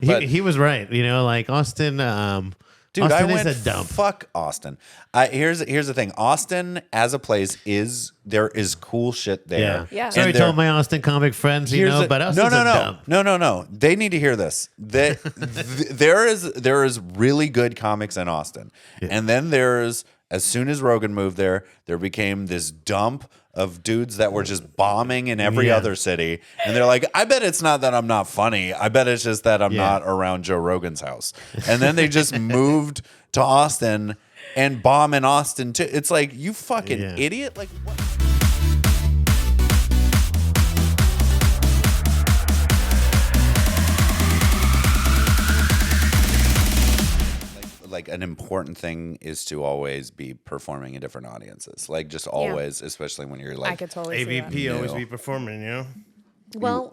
He was right. You know, like Austin. Dude, Austin I went is a dump. fuck Austin. Here's the thing. Austin as a place there is cool shit there. Yeah. Sorry to all my Austin comic friends, but Austin's a dump. No. They need to hear this. There is really good comics in Austin, and then as soon as Rogan moved there became this dump of dudes that were just bombing in every other city. And they're like, I bet it's not that I'm not funny. I bet it's just that I'm not around Joe Rogan's house. And then they just moved to Austin and bomb in Austin too. It's like, you fucking idiot. Like, what? Like an important thing is to always be performing in different audiences. Like just always, especially when you're like I could totally see AVP that. always be performing, Well,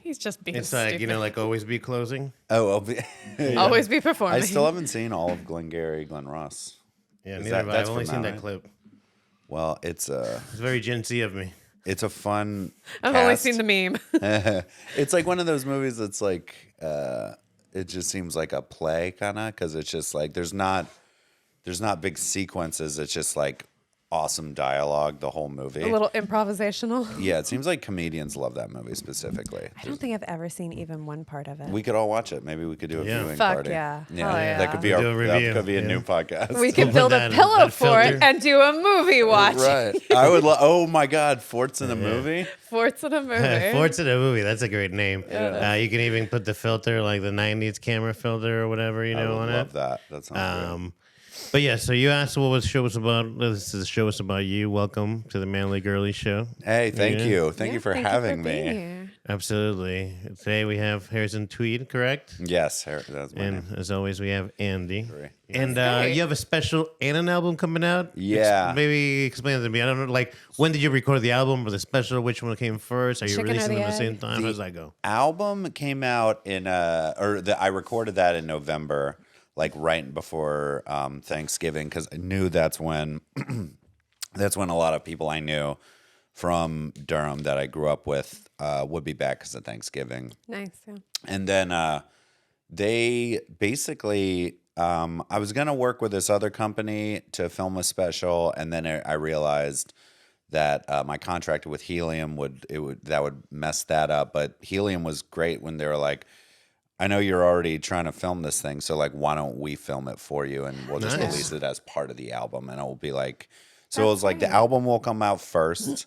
he's just being It's like, stupid. like always be closing. Always be performing. I still haven't seen all of Glenn Ross. Yeah, Is neither that- have I. that's I've only from seen now, that right? clip. Well, it's very Gen Z of me. It's a fun I've only cast. seen the meme. It's like one of those movies that's like it just seems like a play kind of, because it's just like there's not big sequences. It's just like awesome dialogue the whole movie. A little improvisational. Yeah, it seems like comedians love that movie specifically. I don't think I've ever seen even one part of it. We could all watch it. Maybe we could do a viewing Fuck party. yeah. Yeah, Hell yeah. that could be We'll our do a review. that could be a new podcast. We can build a that- pillow that for it filter. and do a movie watch. Right. I would oh my God, Fort's in a movie? Forts in a movie. Forts in a movie. That's a great name. You can even put the filter, like the 90s camera filter or whatever, I on would it. love that. That sounds good. But yeah, so you asked what was the show was about. This is the show is about you. Welcome to the Manly Girly Show. Hey, thank Yeah. you. Thank you for having being me. here. Absolutely. Today we have Harrison Tweed, correct? Yes, that's my And name. as always, we have Andy. Great. And great. you have a special and an album coming out? Yeah. Maybe explain it to me. I don't know, like, when did you record the album or the special? Which one came first? Are you Chicken or releasing the them at the egg? same time? How does that go? Album came out in I recorded that in November, like right before Thanksgiving, because I knew that's when a lot of people I knew from Durham that I grew up with would be back because of Thanksgiving. Nice. Yeah. And then they basically, I was gonna work with this other company to film a special, and then I realized that my contract with Helium would mess that up. But Helium was great when they were like, I know you're already trying to film this thing, so like, why don't we film it for you, and we'll just Nice. release it as part of the album, and it will be like, so it was like the album will come out first.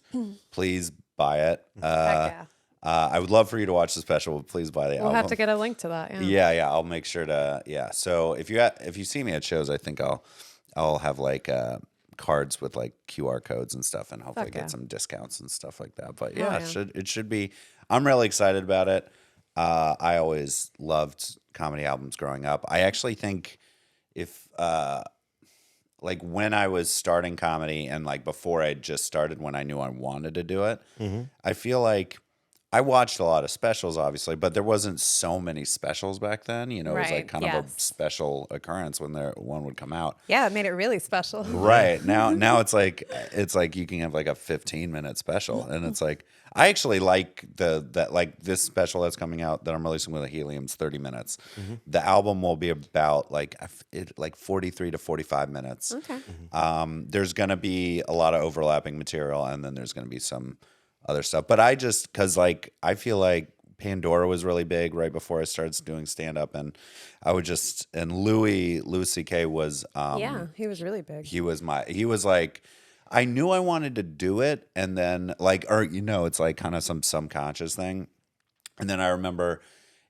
Please buy it. Heck yeah. I would love for you to watch the special, but please buy the album. We'll have to get a link to that. Yeah. Yeah, I'll make sure to. Yeah, so if you see me at shows, I think I'll have like cards with like QR codes and stuff, and hopefully Fuck yeah. get some discounts and stuff like that. But Hell yeah, yeah. it should be. I'm really excited about it. I always loved comedy albums growing up. I actually think if like when I was starting comedy and like before I just started, when I knew I wanted to do it, I feel like I watched a lot of specials, obviously, but there wasn't so many specials back then. It was like Right, kind of a yes. special occurrence when one would come out. Yeah, it made it really special. Right. Now it's like you can have like a 15-minute special, and it's like I actually like like this special that's coming out that I'm releasing with a Helium's 30 minutes. The album will be about like 43 to 45 minutes. Okay. There's gonna be a lot of overlapping material, and then there's gonna be some other stuff. But because like I feel like Pandora was really big right before I started doing stand up, and and Louis C.K. was Yeah, he was really big. he was like, I knew I wanted to do it, and then it's like kind of some subconscious thing. And then I remember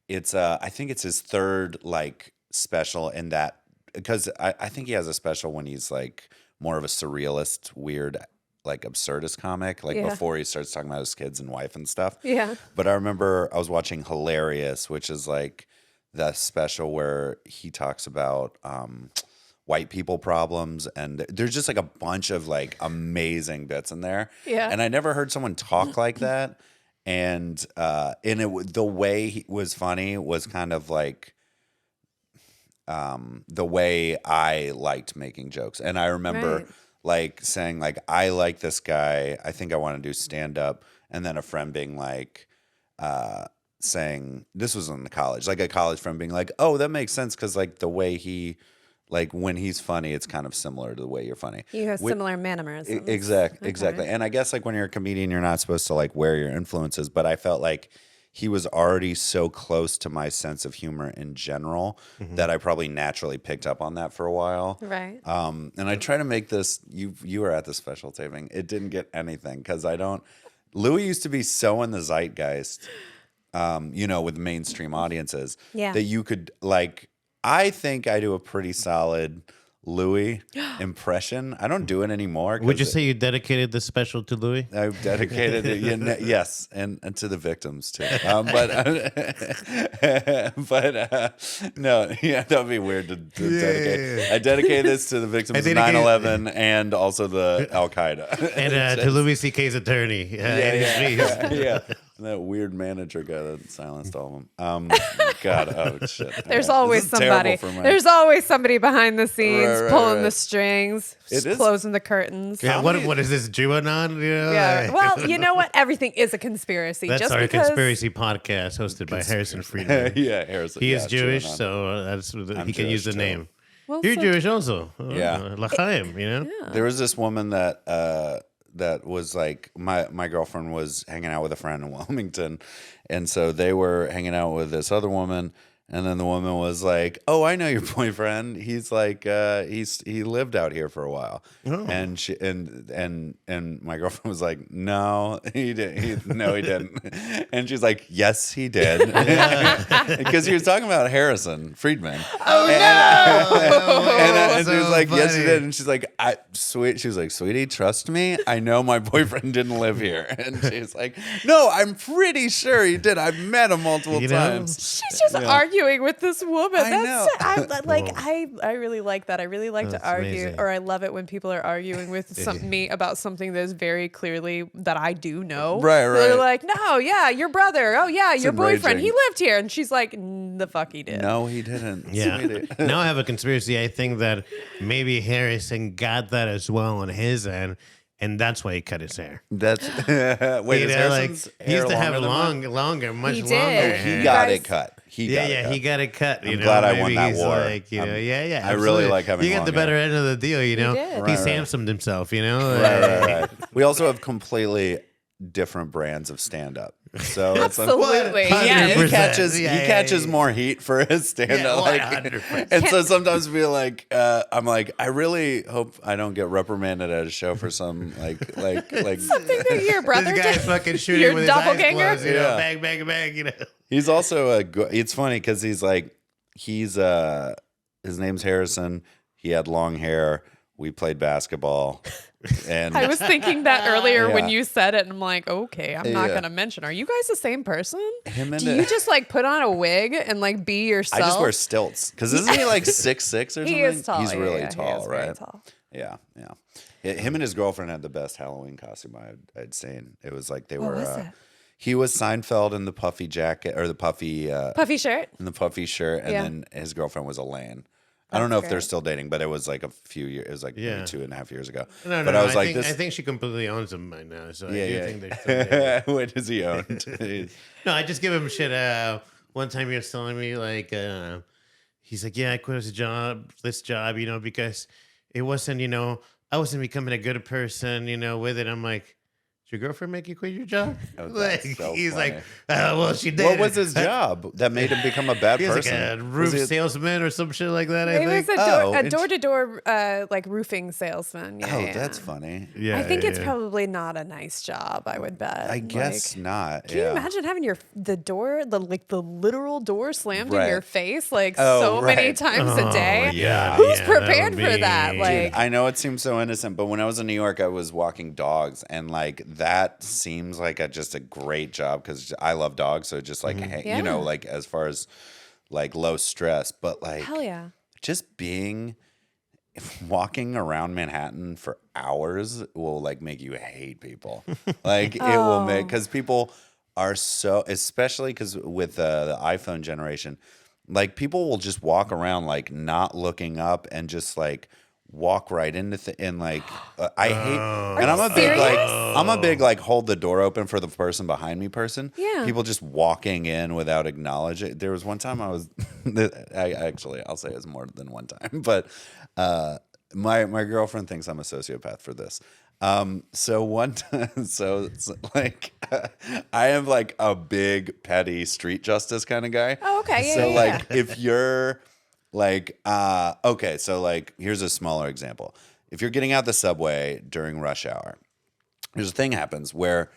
I think it's his third like special in that, because I think he has a special when he's like more of a surrealist, weird, like absurdist comic, like Yeah. before he starts talking about his kids and wife and stuff. Yeah. But I remember I was watching Hilarious, which is like the special where he talks about white people problems, and there's just like a bunch of like amazing bits in there. Yeah. And I never heard someone talk like that. And the way he was funny was kind of like the way I liked making jokes. And I remember Right. like saying like, I like this guy, I think I want to do stand up, and then a friend being like, saying, this was in the college, like a college friend being like, oh, that makes sense because like the way he, like when he's funny, it's kind of similar to the way you're funny. You have similar mannerisms. Exactly. And I guess like when you're a comedian, you're not supposed to like wear your influences, but I felt like he was already so close to my sense of humor in general that I probably naturally picked up on that for a while. Right. And I try to make this, you were at the special taping. It didn't get anything because Louis used to be so in the zeitgeist, with mainstream audiences that you could like, I think I do a pretty solid Louis impression. I don't do it anymore. Would you say you dedicated the special to Louis? I've dedicated it, yes, and to the victims too. No, that would be weird to dedicate. Yeah. I dedicated this to the victims of 9/11 and also the Al Qaeda, and to Louis C.K.'s attorney. Yeah. That weird manager guy that silenced all of them. God, oh shit. There's always somebody. There's always somebody behind the scenes pulling the strings, closing the curtains. Yeah, what is this QAnon? Yeah. Well, you know what? Everything is a conspiracy. That's our conspiracy podcast hosted by Harrison Friedman. Yeah, Harrison. He is Jewish, so he can use the name. Well, You're Jewish also. Yeah. L'chaim, Yeah. There was this woman that was like my girlfriend was hanging out with a friend in Wilmington, and so they were hanging out with this other woman, and then the woman was like, "Oh, I know your boyfriend. He's like he lived out here for a while." Oh. And she and my girlfriend was like, "No, he didn't. No, he didn't." And she's like, "Yes, he did." Because he was talking about Harrison Friedman. Oh no! And she was like, funny. "Yes, he did." And she's like, She was like, "Sweetie, trust me. I know my boyfriend didn't live here." And she's like, "No, I'm pretty sure he did. I've met him multiple times." She's just arguing with this woman. I know. I really like that. I really like to argue, amazing. or I love it when people are arguing with me about something that is very clearly that I do know. Right. They're like, "No, yeah, your brother. Oh yeah, your boyfriend. enraging. He lived here," and she's like, "The fuck he did." No, he didn't. Yeah. Sweetie. Now I have a conspiracy. I think that maybe Harrison got that as well on his end, and that's why he cut his hair. That's wait. Is Harrison's he used to hair have longer than longer, much He longer. did. hair. He got guys- it cut. He got it cut. I'm glad I won maybe that he's war. Like, I I really absolutely. like having You get long the better hair. end of the deal, you know. did. He Right. Samsoned himself, you know. Right. We also have completely different brands of stand up. So it's like, Absolutely, yeah. he catches Yeah, he catches more heat for his stand up. Yeah, 100%. And so sometimes we like I'm like, I really hope I don't get reprimanded at a show for some like Something that your brother This guy's did. fucking shooting Your with his eyes doppelganger? closed, you know, Yeah. bang, bang, bang, you know. He's also it's funny because he's his name's Harrison. He had long hair. We played basketball. And I was thinking that earlier when Yeah. you said it, and I'm like, okay, I'm not Yeah. gonna mention. Are you guys the same person? him and Do you just like put on a wig and like be I yourself? just wear stilts because isn't he like 6'6" or something? He is tall. He's yeah, really yeah, tall, he is very right? tall. Yeah. Him and his girlfriend had the best Halloween costume I'd seen. It was like they What were. was it? He was Seinfeld in the puffy jacket or the puffy Puffy shirt. in the puffy shirt, and Yeah. then his girlfriend was Elaine. I don't know if they're great. still dating, but it was like a few years. It was like Yeah. maybe 2.5 years ago. No, but I was like, I think she completely owns him by now. So I do yeah, think they're still dating. What does he own? No, I just give him shit. One time he was telling me like, he's like, yeah, I quit this job, you know, because it wasn't, you know, I wasn't becoming a good person, you know, with it. I'm like, did your girlfriend make you quit your job? Oh, Like, that's so he's funny. like, well, she did. What was his job that made him become a bad He was person? like a roof Was he- salesman or some shit like that. I It was think. a door-to-door like roofing salesman. Yeah, Oh, yeah. that's funny. Yeah, I think it's yeah. probably not a nice job. I would bet. I guess Like, not. Can you imagine having the literal door slammed in Right. your face like Oh, so many right. times a day? yeah, Who's yeah, prepared that would for that? be- Like, I know it seems so innocent, but when I was in New York, I was walking dogs, and like that seems like just a great job because I love dogs. So just like Yeah. you know, like as far as like low stress, but like hell yeah. just walking around Manhattan for hours will like make you hate people. Like it will make because people are so, especially because with the iPhone generation, like people will just walk around like not looking up and just like walk right into and like I hate and I'm a big like hold the door open for the person behind me person. Yeah. People just walking in without acknowledging. There was one time I was I'll say it's more than one time, but my girlfriend thinks I'm a sociopath for this. So one time, so it's like I am like a big petty street justice kind of guy. Oh, okay. So like if you're like, okay, so like, here's a smaller example. If you're getting out the subway during rush hour, there's a thing happens where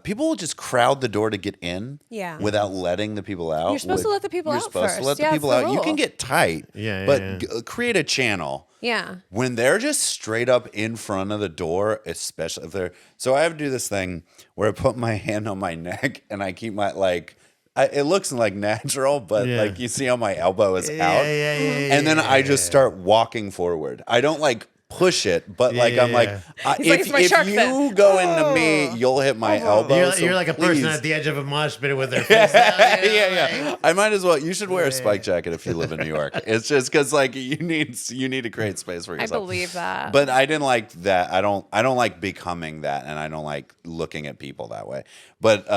people will just crowd the door to get in without letting the people out. You're supposed to let the people out You're supposed to let the first. people out. You can get tight, but yeah. Create a channel. Yeah. When they're just straight up in front of the door, especially if they're... So I have to do this thing where I put my hand on my neck and I keep my, like... it looks like natural, but like you see how my elbow is out. And then I just start walking forward. I don't like push it, but like I'm like, if you go into me, you'll hit my elbow. You're like a person at the edge of a mosh pit with their face out. Yeah. I might as well. You should wear a spike jacket if you live in New York. It's just because like you need to create space for yourself. I believe that. But I didn't like that. I don't like becoming that, and I don't like looking at people that way. But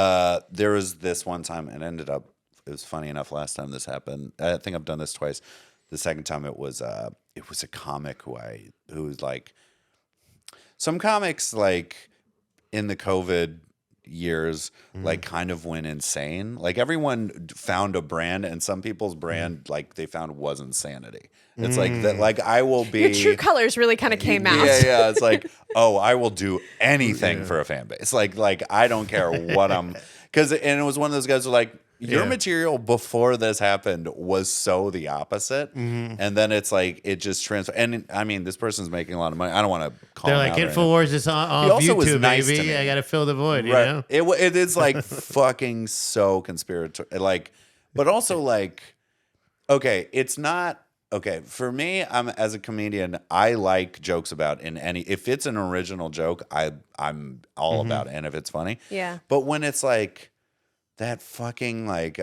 there was this one time, and it was funny enough last time this happened. I think I've done this twice. The second time it was a comic who was like, some comics like in the COVID years like kind of went insane. Like everyone found a brand, and some people's brand like they found was insanity. It's like that. Like I will be. Your true colors really kind of came out. Yeah. It's like, oh, I will do anything for a fan base. Like I don't care what I'm. And it was one of those guys who like. Your material before this happened was so the opposite, and then it's like it just transferred. And I mean, this person's making a lot of money. I don't want to call. They're like Infowars is on YouTube, nice baby. I got to fill the void. You right? know? It is like fucking so conspiratorial. Like, but also like, okay, it's not okay for me. As a comedian, I like jokes about if it's an original joke, I'm all about it, and if it's funny, But when it's like. That fucking like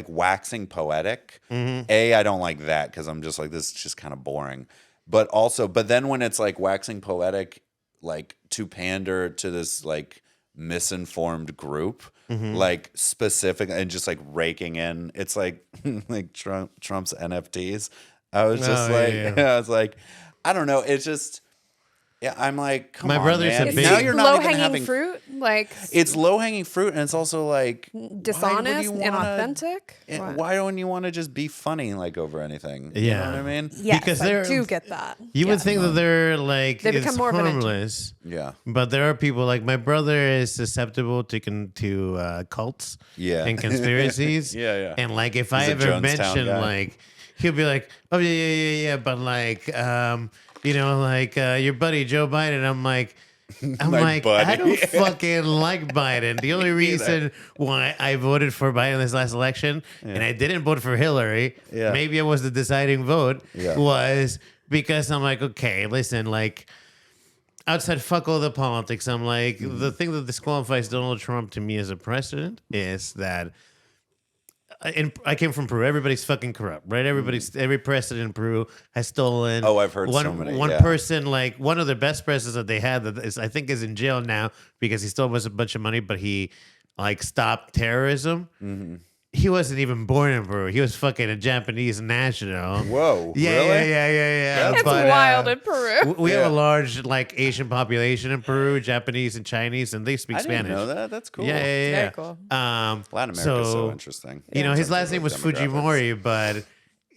waxing poetic. I don't like that because I'm just like, this is just kind of boring. But then when it's like waxing poetic, like to pander to this like misinformed group, like specific and just like raking in, it's like like Trump's NFTs. I was just I was like, I don't know. It's just. Yeah, I'm like, come on, brother's man. a big Now you're not even low-hanging fruit. Like it's low-hanging fruit, and it's also like dishonest and authentic. Why don't you want to just be funny like over anything? Yeah, you know what I mean. Yes, because I do get that. You would think that they're like they become more harmless. Yeah, but there are people like my brother is susceptible to cults. And conspiracies. And like if I ever mention like, he'll be like, oh yeah, but like you know, like your buddy Joe Biden. I'm like, buddy. I don't fucking like Biden. The only reason why I voted for Biden this last election, and I didn't vote for Hillary, maybe it was the deciding vote, was because I'm like, okay, listen, like, outside fuck all the politics, I'm like, the thing that disqualifies Donald Trump to me as a president is that I came from Peru. Everybody's fucking corrupt, right? Every president in Peru has stolen. Oh, I've heard so many. One person, like one of the best presidents that they had, that is, I think, is in jail now because he stole a bunch of money, but he like stopped terrorism. He wasn't even born in Peru. He was fucking a Japanese national. Whoa. Yeah, really? Yeah. That's wild in Peru. We have a large like Asian population in Peru, Japanese and Chinese, and they speak Spanish. I didn't know that. That's cool. Yeah. Very cool. Latin America's so interesting. You know, his last name was Fujimori, but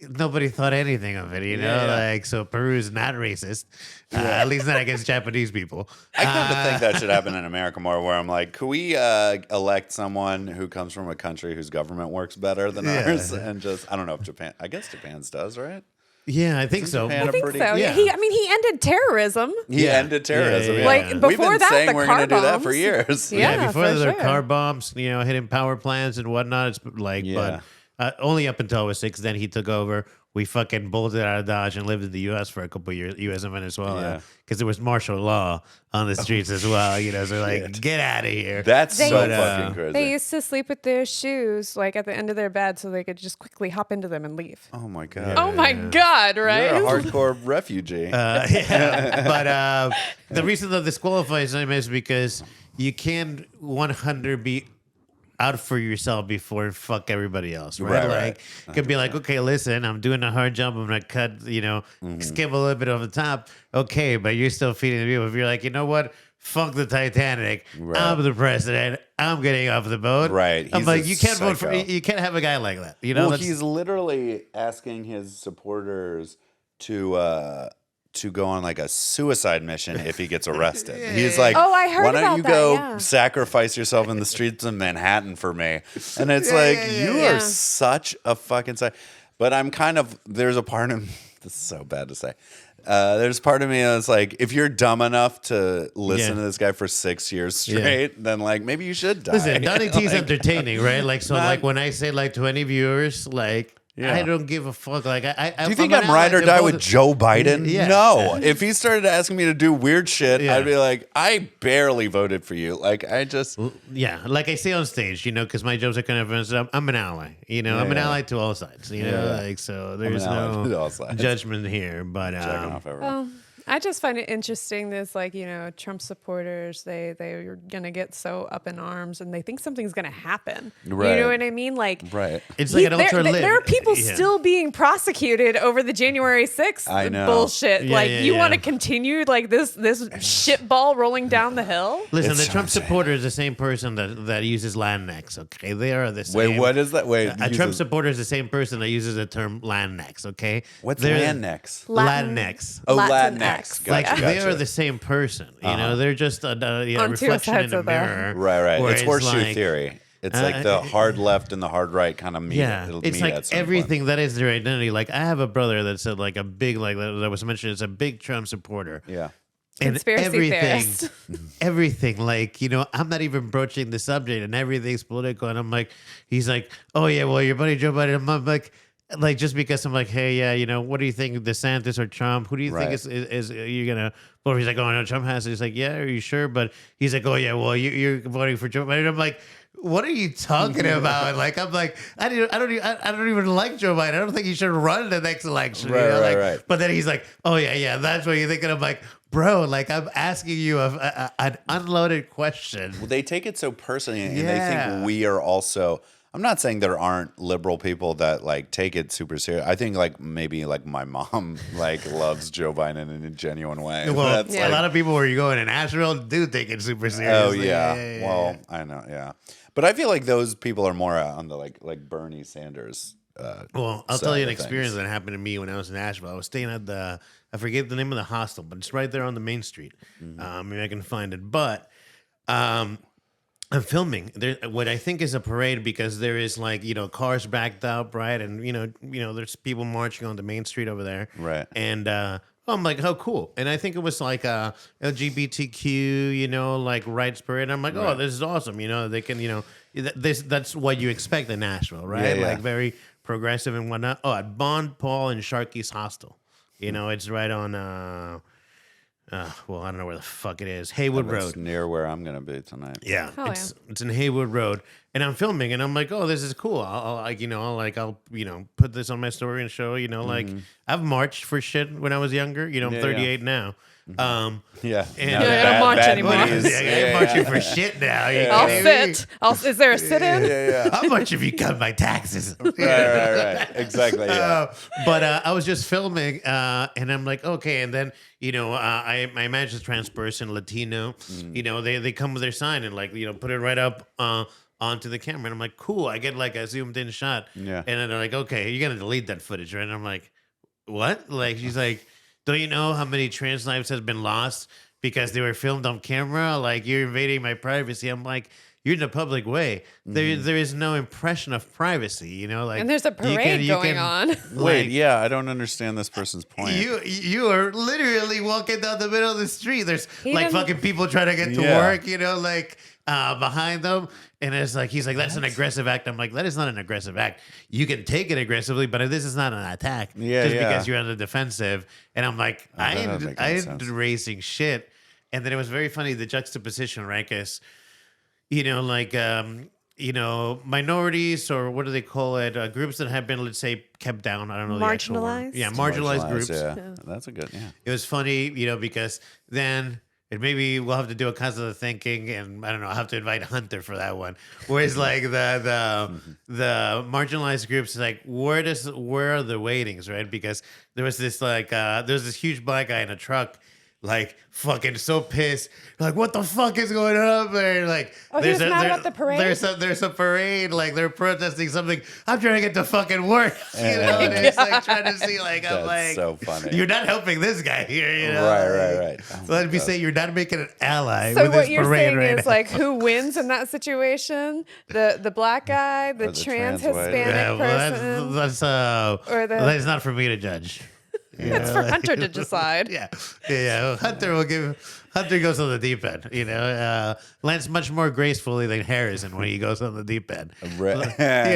nobody thought anything of it, you know? Like, so Peru's not racist, at least not against Japanese people. I kind of think that should happen in America more, where I'm like, could we elect someone who comes from a country whose government works better than ours? And just, I don't know if Japan, I guess Japan's does, right? Yeah, I think so. I think so. Yeah. He ended terrorism. He ended terrorism. Yeah. Like before We've been that, saying the we're car going to do that bombs. for years. Yeah, before for there were sure. car bombs, you know, hitting power plants and whatnot. It's like, but only up until I was 6. Then he took over. We fucking bolted out of Dodge and lived in the U.S. for a couple of years, U.S. and Venezuela, because there was martial law on the streets as well. You know, so like, get out of here. That's so fucking crazy. They used to sleep with their shoes like at the end of their bed so they could just quickly hop into them and leave. Oh my god. Oh my god, right? You're a hardcore refugee. But the reason that disqualifies him is because you can't 100 be out for yourself before fuck everybody else, right? Like, could be like, okay, listen, I'm doing a hard job. I'm gonna cut, skim a little bit off the top. Okay, but you're still feeding the people. If you're like, you know what? Fuck the Titanic. I'm the president. I'm getting off the boat. Right. I'm like, you can't vote for. You can't have a guy like that. You know, well, he's literally asking his supporters to go on like a suicide mission if he gets arrested. He's like, oh, I heard why don't about you that, go sacrifice yourself in the streets of Manhattan for me? And it's you are such a fucking But I'm kind of, there's a part of, this is so bad to say. There's part of me that's like, if you're dumb enough to listen to this guy for 6 years straight, then like maybe you should die. Listen, Donnie T's entertaining, right? Like, so like when I say like 20 viewers, like, I don't give a fuck. Like, do you think I'm ride or die with Joe Biden? Yeah. No. If he started asking me to do weird shit, I'd be like, I barely voted for you. Like, I just... Yeah, like I say on stage, because my jokes are kind of... I'm an ally. I'm an ally to all sides. Like, so there's no judgment here. But... checking off everyone. I just find it interesting. There's like, Trump supporters, they're going to get so up in arms and they think something's going to happen. Right. You know what I mean? Like, it's like an ultra lit. There are people still being prosecuted over the January 6th bullshit. You want to continue like this shit ball rolling down the hill? Listen, the Trump supporter is the same person that uses Latinx, okay? They are the same. Wait, what is that? Wait, a Trump supporter is the same person that uses the term Latinx, okay? What's Latinx? Latinx. Oh, Latinx. Gotcha. They are the same person. They're just a reflection in a mirror. Right. It's horseshoe theory. It's like the hard left and the hard right kind of meet. Yeah, it's like everything that is their identity. Like I have a brother that said like a big that was mentioned as a big Trump supporter. Yeah. And conspiracy theorist. everything, like, I'm not even broaching the subject and everything's political. And I'm like, he's like, oh yeah, well, your buddy Joe Biden. I'm like just because I'm like, hey, yeah, what do you think, DeSantis or Trump? Who do you think is you gonna vote? He's like, oh no, Trump has it. He's like, yeah, are you sure? But he's like, oh yeah, well, you're voting for Joe Biden. I'm like, what are you talking about? Like, I'm like, I don't even like Joe Biden. I don't think he should run the next election. Right. But then he's like, oh yeah, that's what you're thinking. I'm like, bro, like I'm asking you an unloaded question. Well, they take it so personally, and they think we are also. I'm not saying there aren't liberal people that like take it super serious. I think like maybe like my mom like loves Joe Biden in a genuine way. Well, a lot of people where you go in Nashville do take it super seriously. Oh yeah. Well, I know. Yeah, but I feel like those people are more on the like Bernie Sanders. Well, I'll tell you an experience that happened to me when I was in Nashville. I was staying at I forget the name of the hostel, but it's right there on the main street. Maybe I can find it, but. I'm filming what I think is a parade because there is like, cars backed up, right? And, there's people marching on the main street over there. Right. And I'm like, oh, cool. And I think it was like a LGBTQ, like rights parade. I'm like, oh, this is awesome. They can, that's what you expect in Nashville, right? Yeah. Like very progressive and whatnot. Oh, at Bond, Paul, and Sharky's Hostel. It's right on... well, I don't know where the fuck it is. Haywood Road. It's near where I'm gonna be tonight. Yeah, it's in Haywood Road, and I'm filming, and I'm like, oh, this is cool. I'll put this on my story and show. Like I've marched for shit when I was younger. I'm 38 now. And I don't march anymore. I'm marching for shit now. I'll sit. Is there a sit-in? Yeah. How much have you cut my taxes? Right. Exactly. Yeah. But I was just filming, and I'm like, okay. And then, I managed a trans person, Latino. They come with their sign and like, put it right up onto the camera. And I'm like, cool. I get like a zoomed in shot. Yeah. And then they're like, okay, you're gonna delete that footage, right? And I'm like, what? Like, she's like, don't you know how many trans lives has been lost because they were filmed on camera? Like, you're invading my privacy. I'm like, you're in the public way. There is no impression of privacy, you know, like, and there's a parade going on. Wait, yeah, I don't understand this person's point. You are literally walking down the middle of the street. There's He like didn't- fucking people trying to get to Yeah. work, you know, like behind them. And it's like, he's like, that's an aggressive act. I'm like, that is not an aggressive act. You can take it aggressively, but this is not an attack. Yeah, just yeah. because you're on the defensive. And I'm like, I that doesn't make any ain't sense. racing shit. And then it was very funny, the juxtaposition, right? Because, you know, like, you know, minorities, or what do they call it? Groups that have been, let's say, kept down. I don't know the actual word. Marginalized? Yeah, marginalized groups. Yeah. That's a good, It was funny, you know, because then and maybe we'll have to do a cognitive thinking, and I don't know, I'll have to invite Hunter for that one. Whereas like the marginalized groups, like where are the weightings, right? Because there was this like there's this huge black guy in a truck, like fucking so pissed, like what the fuck is going on there? Like, he was mad about the parade? There's a parade, like they're protesting something. I'm trying to get to fucking work, you know. Oh And it's like trying to see, like, I'm That's like, so funny. you're not helping this guy here, you know. Right. Oh So let me say, you're not making an ally So with what this you're parade saying right is now. like who wins in that situation? The black guy, the Or the trans trans white. Hispanic Yeah, well, person. that's Or the- that's not for me to judge. It's for Hunter to decide. Yeah. Hunter goes on the deep end. You know, lands much more gracefully than Harrison when he goes on the deep end. Right. You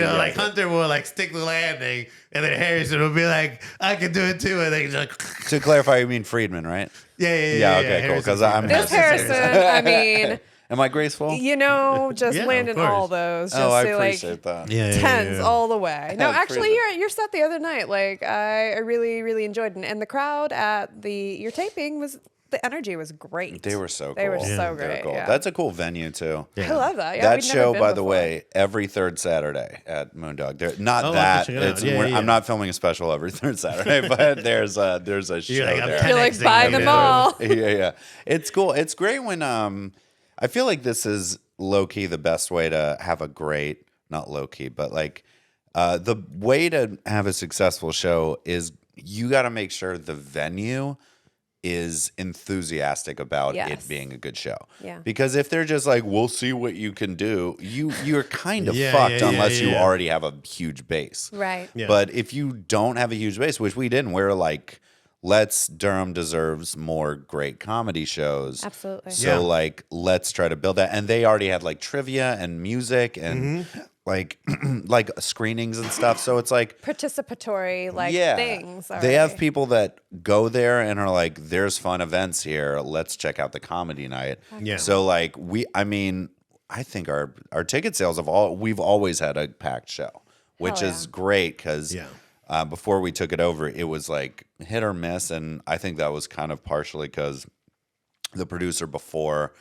know, Yeah. like Hunter will like stick the landing, and then Harrison will be like, "I can do it too," and then he's like, To clarify, you mean Friedman, right? "Yeah, Okay, cool. Harrison Because I'm Freeman. This Harrison, I mean, Am I graceful? you know, just Yeah, of landing course. all those. Just Oh, I to, like, appreciate that. Yeah, tens all the way. No, Yeah, actually, crazy. your set the other night, like I really, really enjoyed it, and the crowd at your taping the energy was great. They were so cool. They were so They were great. cool. Yeah. That's a cool venue too. I love that. Yeah, That we'd never show, been by the before. way, every third Saturday at Moondog. There, not Oh, I'll that. check it out. It's, Yeah, yeah. I'm not filming a special every third Saturday, but there's a show You're like, I'm there. 10Xing You're like, buy them, them you know? all. Yeah. It's cool. It's great when I feel like this is low key the best way to have a great, not low key, but like the way to have a successful show is you got to make sure the venue is enthusiastic about Yes. it being a good show. Yeah. Because if they're just like, we'll see what you can do, you're kind of Yeah, fucked yeah, unless you yeah. already have a huge base. Right. Yeah. But if you don't have a huge base, which we didn't, we're like, Durham deserves more great comedy shows. Absolutely. So Yeah. like, let's try to build that. And they already had like trivia and music and like like screenings and stuff. So it's like, Participatory things. they have already. people that go there and are like, there's fun events here. Let's check out the comedy night. Yeah. So like I think our ticket sales we've always had a packed show, which Hell is yeah. great because Yeah. before we took it over, it was like hit or miss. And I think that was kind of partially because the producer before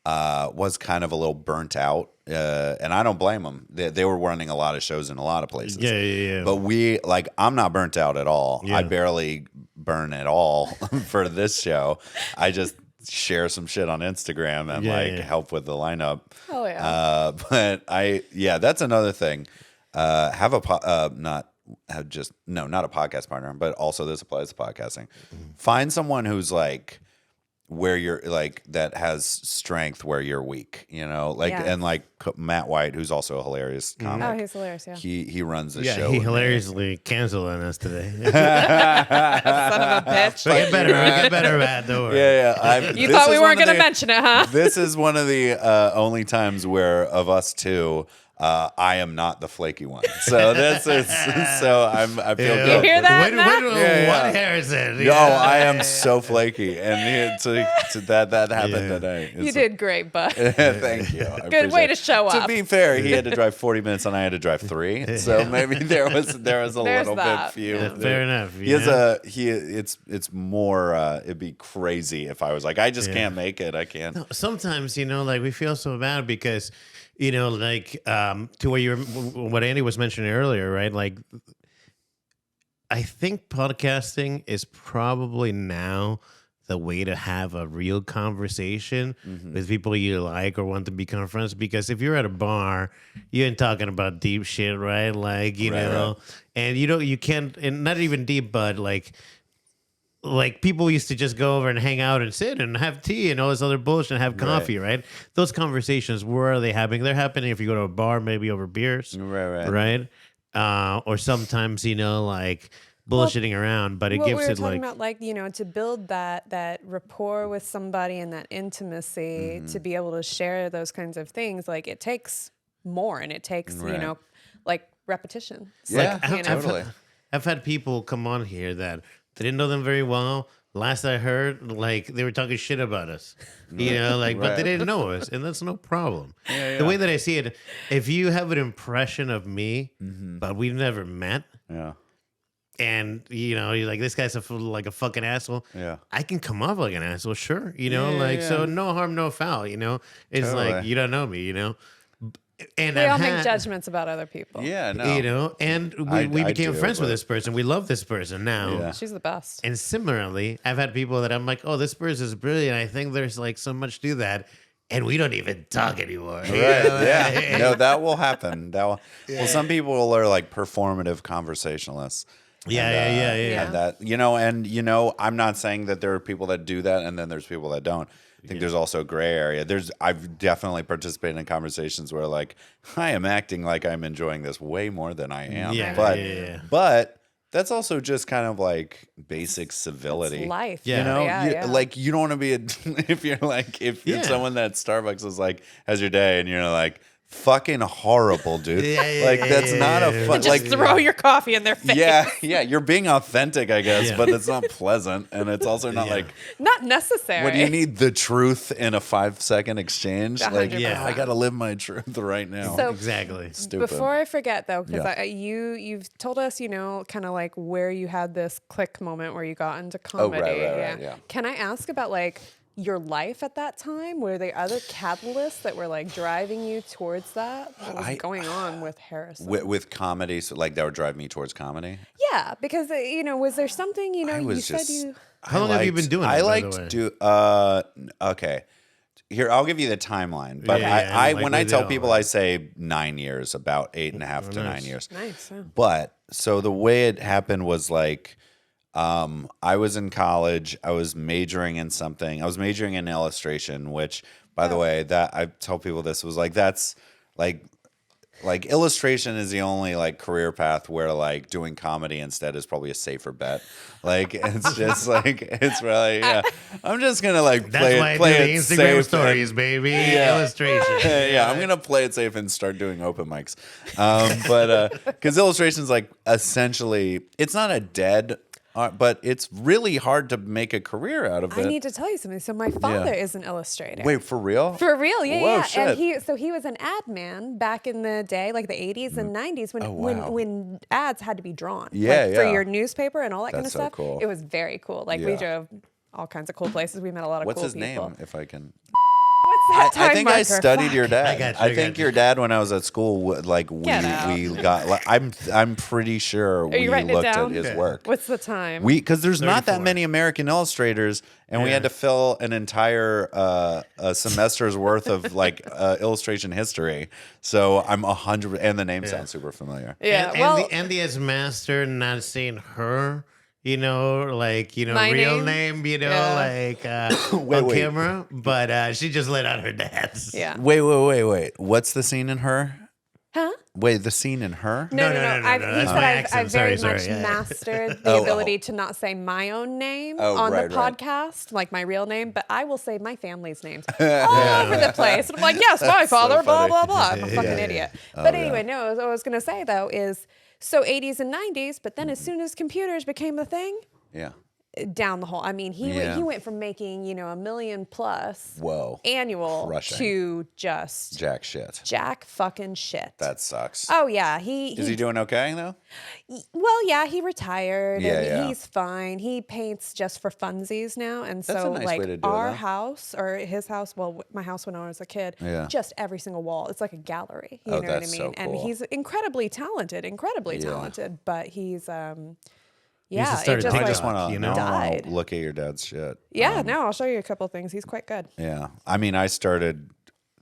was kind of a little burnt out. And I don't blame them. They were running a lot of shows in a lot of places. Yeah. But I'm not burnt out at all. Yeah. I barely burn at all for this show. I just share some shit on Instagram and help with the lineup. Oh yeah. But that's another thing. Have a not a podcast partner, but also this applies to podcasting. Find someone who's like where you're like that has strength where you're weak, you know, like Yes. and like Matt White, who's also a hilarious comic. Oh, he's hilarious. Yeah. He runs the Yeah, show. he with me. hilariously canceled on us today. Son of a bitch. We get better, Matt. Don't worry. Yeah. You thought we weren't going to mention it, huh? This is one of the only times where of us two, I am not the flaky one. So this is I feel Yeah. good. You hear that, When, Matt? what Harrison? No, I am so flaky, and that happened today. You did great, bud. Thank you. I Good way appreciate to it. show To up. be fair, he had to drive 40 minutes, and I had to drive 3. So maybe there was a There's little that. bit few. Yeah, fair enough. He has it's more. It'd be crazy if I was like, I just can't make it. I can't. Sometimes, you know, like we feel so bad because, you know, like to what Andy was mentioning earlier, right? Like, I think podcasting is probably now the way to have a real conversation with people you like or want to become friends. Because if you're at a bar, you ain't talking about deep shit, right? Like, you know, and you can't, and not even deep, but like, like people used to just go over and hang out and sit and have tea and all this other bullshit and have coffee, right? Those conversations, where are they happening? They're happening if you go to a bar, maybe over beers, right? Or sometimes, like bullshitting around, but it gives we were it talking about, like, to build that rapport with somebody and that intimacy, to be able to share those kinds of things, like it takes more, and it takes like repetition. Totally. I've had people come on here that they didn't know them very well. Last I heard, like they were talking shit about us, but they didn't know us, and that's no problem. The way that I see it, if you have an impression of me, but we've never met, and you're like, this guy's like a fucking asshole. I can come off like an asshole, sure. So no harm, no foul. It's like you don't know me. And we all make judgments about other people. Yeah, no. And we became friends with this person. We love this person now. Yeah. She's the best. And similarly, I've had people that I'm like, oh, this person is brilliant. I think there's like so much to that. And we don't even talk anymore. Right. Yeah. No, that will happen. Well, some people are like performative conversationalists. Yeah. And that, I'm not saying that there are people that do that and then there's people that don't. I think there's also a gray area. I've definitely participated in conversations where like I am acting like I'm enjoying this way more than I am. But that's also just kind of like basic civility. It's life. Like you don't want to be if you're someone that Starbucks is like, how's your day? And you're like, fucking horrible, dude. That's not a fun. Just throw your coffee in their face. Yeah. You're being authentic, I guess, but it's not pleasant, and it's also not like not necessary. What do you need? The truth in a 5-second exchange? 100%. Like, I gotta live my truth right now. So exactly. Stupid. Before I forget, though, because you've told us, kind of like where you had this click moment where you got into comedy. Right. Can I ask about like your life at that time? Were there other catalysts that were like driving you towards that? What was going on with Harrison? With comedy, so like that would drive me towards comedy? Yeah, because, was there something, How long have you been doing that, okay. Here, I'll give you the timeline. But when I tell people, I say 9 years, about 8.5 to 9 years. Nice. Yeah. But, so the way it happened was like, I was in college. I was majoring in something. I was majoring in illustration, which, by the way, that I tell people this was like, that's like illustration is the only like career path where like doing comedy instead is probably a safer bet. Like it's just like it's really I'm just gonna like play it Instagram safe stories, baby. Illustration. I'm gonna play it safe and start doing open mics. But because illustration's like essentially it's not a dead. But it's really hard to make a career out of it. I need to tell you something. So my father is an illustrator. Wait, for real? For real, yeah. Whoa, shit. And he was an ad man back in the day, like the 80s and 90s when ads had to be drawn. For your newspaper and all that kind of stuff. Cool. It was very cool. Like we drove all kinds of cool places. We met a lot of cool people. What's his name, if I can? What's that time I think marker? I studied your dad. I think your dad, when I was at school, like we got. Like, I'm pretty sure we looked at his work. What's the time? Because there's not that many American illustrators, and we had to fill an entire a semester's worth of like illustration history. So I'm 100, and the name sounds super familiar. Yeah, Andy as master, not saying her. Real name, Yeah. on camera, but she just let out her dad's. Yeah. Wait. What's the scene in Her? Huh? Wait, the scene in Her? No. That's my accent. I've very Sorry, much mastered the ability to not say my own name on the podcast, like my real name, but I will say my family's names all over the place. And I'm like, yes, my father, blah, blah, blah. I'm a fucking idiot. But anyway, no, what I was going to say, though, is so 80s and 90s, but then as soon as computers became the thing, down the hole. I mean, he went from making, $1 million plus annual to just jack fucking shit. That sucks. Oh yeah, is he doing okay though? Well, yeah, he retired and he's fine. He paints just for funsies now, and that's so a nice like way to do our it, house or his house, well, my house when I was a kid, just every single wall, it's like a gallery. You know what I mean? So cool. And he's incredibly talented, but he's I just want to look at your dad's shit. Yeah, no, I'll show you a couple of things. He's quite good. Yeah, I mean, I started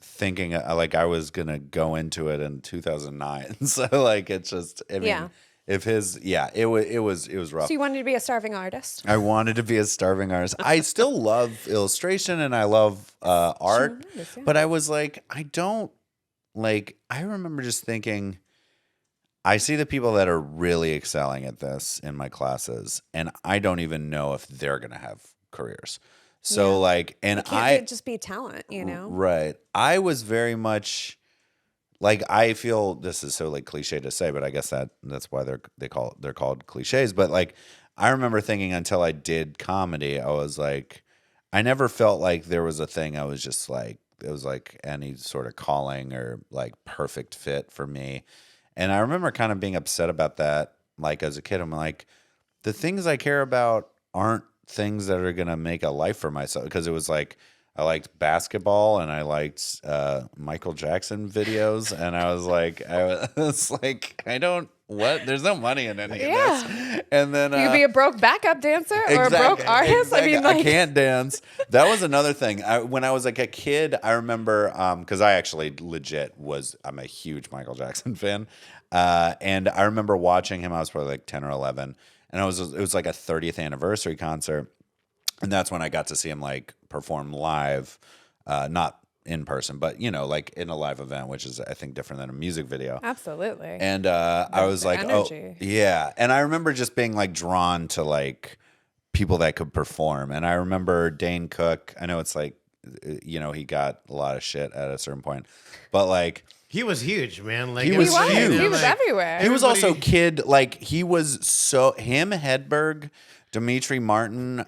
thinking like I was gonna go into it in 2009, so like it's just, If his, yeah, it was rough. So you wanted to be a starving artist? I wanted to be a starving artist. I still love illustration and I love art, but I was like, I remember just thinking, I see the people that are really excelling at this in my classes, and I don't even know if they're going to have careers. So and it just be talent, Right. I was very much like, I feel this is so like cliche to say, but I guess that's why they're called cliches. But like, I remember thinking until I did comedy, I was like, I never felt like there was a thing. I was just like, it was like any sort of calling or like perfect fit for me. And I remember kind of being upset about that. Like as a kid, I'm like, the things I care about aren't things that are going to make a life for myself. Because it was like, I liked basketball and I liked Michael Jackson videos. And I was like, there's no money in any of this. And then you could be a broke backup dancer or a broke artist. Exactly. I can't dance. That was another thing. When I was like a kid, I remember, because I actually I'm a huge Michael Jackson fan. And I remember watching him. I was probably like 10 or 11. And it was like a 30th anniversary concert. And that's when I got to see him like perform live, not in person, but like in a live event, which is I think different than a music video. Absolutely. And I was like, energy. oh yeah. And I remember just being like drawn to like people that could perform. And I remember Dane Cook. I know it's like, he got a lot of shit at a certain point, but like. He was huge, man. Like he was huge. He was everywhere. He was also kid. Like he was him, Hedberg, Dimitri Martin,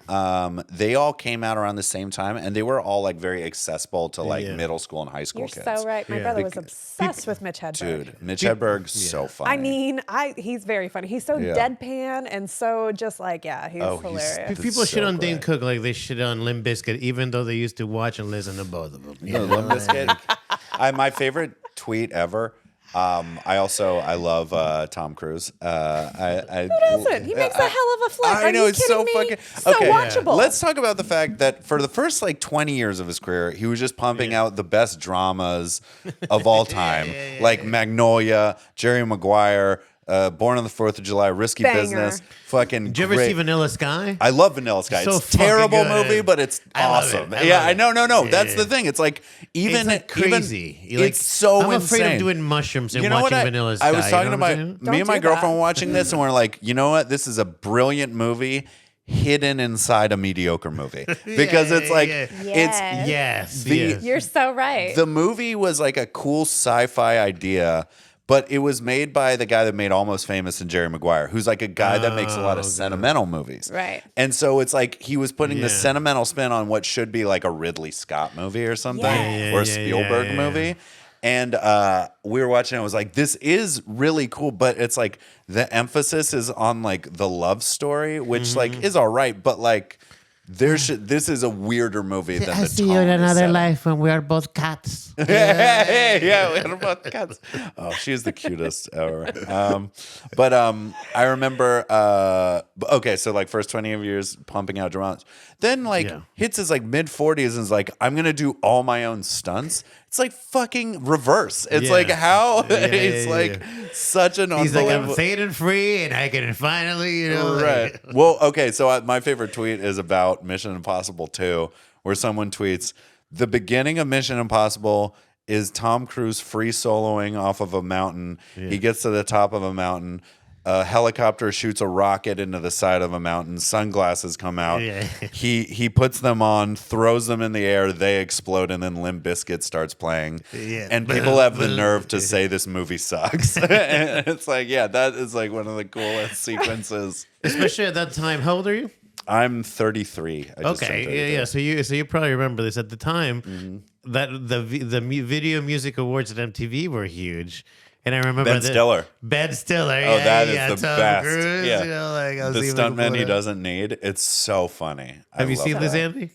they all came out around the same time, and they were all like very accessible to like middle school and high school kids. You're so right. My brother was obsessed with Mitch Hedberg. Dude, Mitch Hedberg's so funny. I mean, he's very funny. He's so deadpan and so just like, he's hilarious. People shit on Dane Cook like they shit on Limp Bizkit, even though they used to watch and listen to both of them. Limp Bizkit. My favorite tweet ever. I love Tom Cruise. Who doesn't? He makes a hell of a flick. I know, it's so fucking so watchable. Let's talk about the fact that for the first like 20 years of his career, he was just pumping out the best dramas of all time, like Magnolia, Jerry Maguire, Born on the 4th of July, Risky Business, fucking. Did you ever see Vanilla Sky? I love Vanilla Sky. So it's a terrible good. movie, but it's awesome. I know. No. That's the thing. It's like even it's like crazy. It's so I'm insane. afraid of doing mushrooms and watching Vanilla Sky. I was talking to me and my girlfriend that. were watching this, and we're like, you know what? This is a brilliant movie hidden inside a mediocre movie because it's like Yes. it's You're so right. The movie was like a cool sci-fi idea. But it was made by the guy that made Almost Famous and Jerry Maguire, who's like a guy that makes a lot of sentimental movies. Right. And so it's like he was putting the sentimental spin on what should be like a Ridley Scott movie or something, or a Spielberg movie. And we were watching it. I was like, this is really cool. But it's like the emphasis is on like the love story, which like is all right. But like this is a weirder movie than I the see you in another life when we are both cats. we are both cats. Oh, she's the cutest ever. But I remember. Okay, so like first 20 years pumping out dramas, then like hits his like mid 40s and is like, I'm gonna do all my own stunts. It's like fucking reverse. It's like how it's like such an. He's like, I'm faded free, and I can finally, right. Well, okay. So my favorite tweet is about Mission Impossible 2, where someone tweets, the beginning of Mission Impossible is Tom Cruise free soloing off of a mountain. He gets to the top of a mountain. A helicopter shoots a rocket into the side of a mountain. Sunglasses come out. He puts them on, throws them in the air. They explode, and then Limp Bizkit starts playing. And people have the nerve to say this movie sucks. And it's like, that is like one of the coolest sequences. Especially at that time. How old are you? I'm 33. I just turned 33. So you probably remember this at the time. That the Video Music Awards at MTV were huge. And I remember Ben Stiller. Ben Stiller. Oh, that is the Tom best. Cruise, The stuntman he doesn't need. It's so funny. Have you seen this, Andy?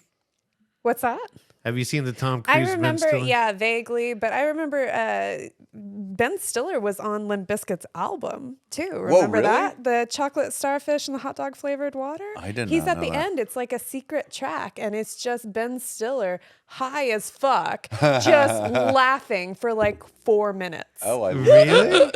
What's that? Have you seen the Tom Cruise? I remember, Ben Stiller? vaguely, but I remember Ben Stiller was on Limp Bizkit's album too. Remember really? that? The chocolate starfish and the hot dog flavored water? I didn't He's know at the that. end. It's like a secret track, and it's just Ben Stiller high as fuck, just laughing for like 4 minutes. Oh, I Really?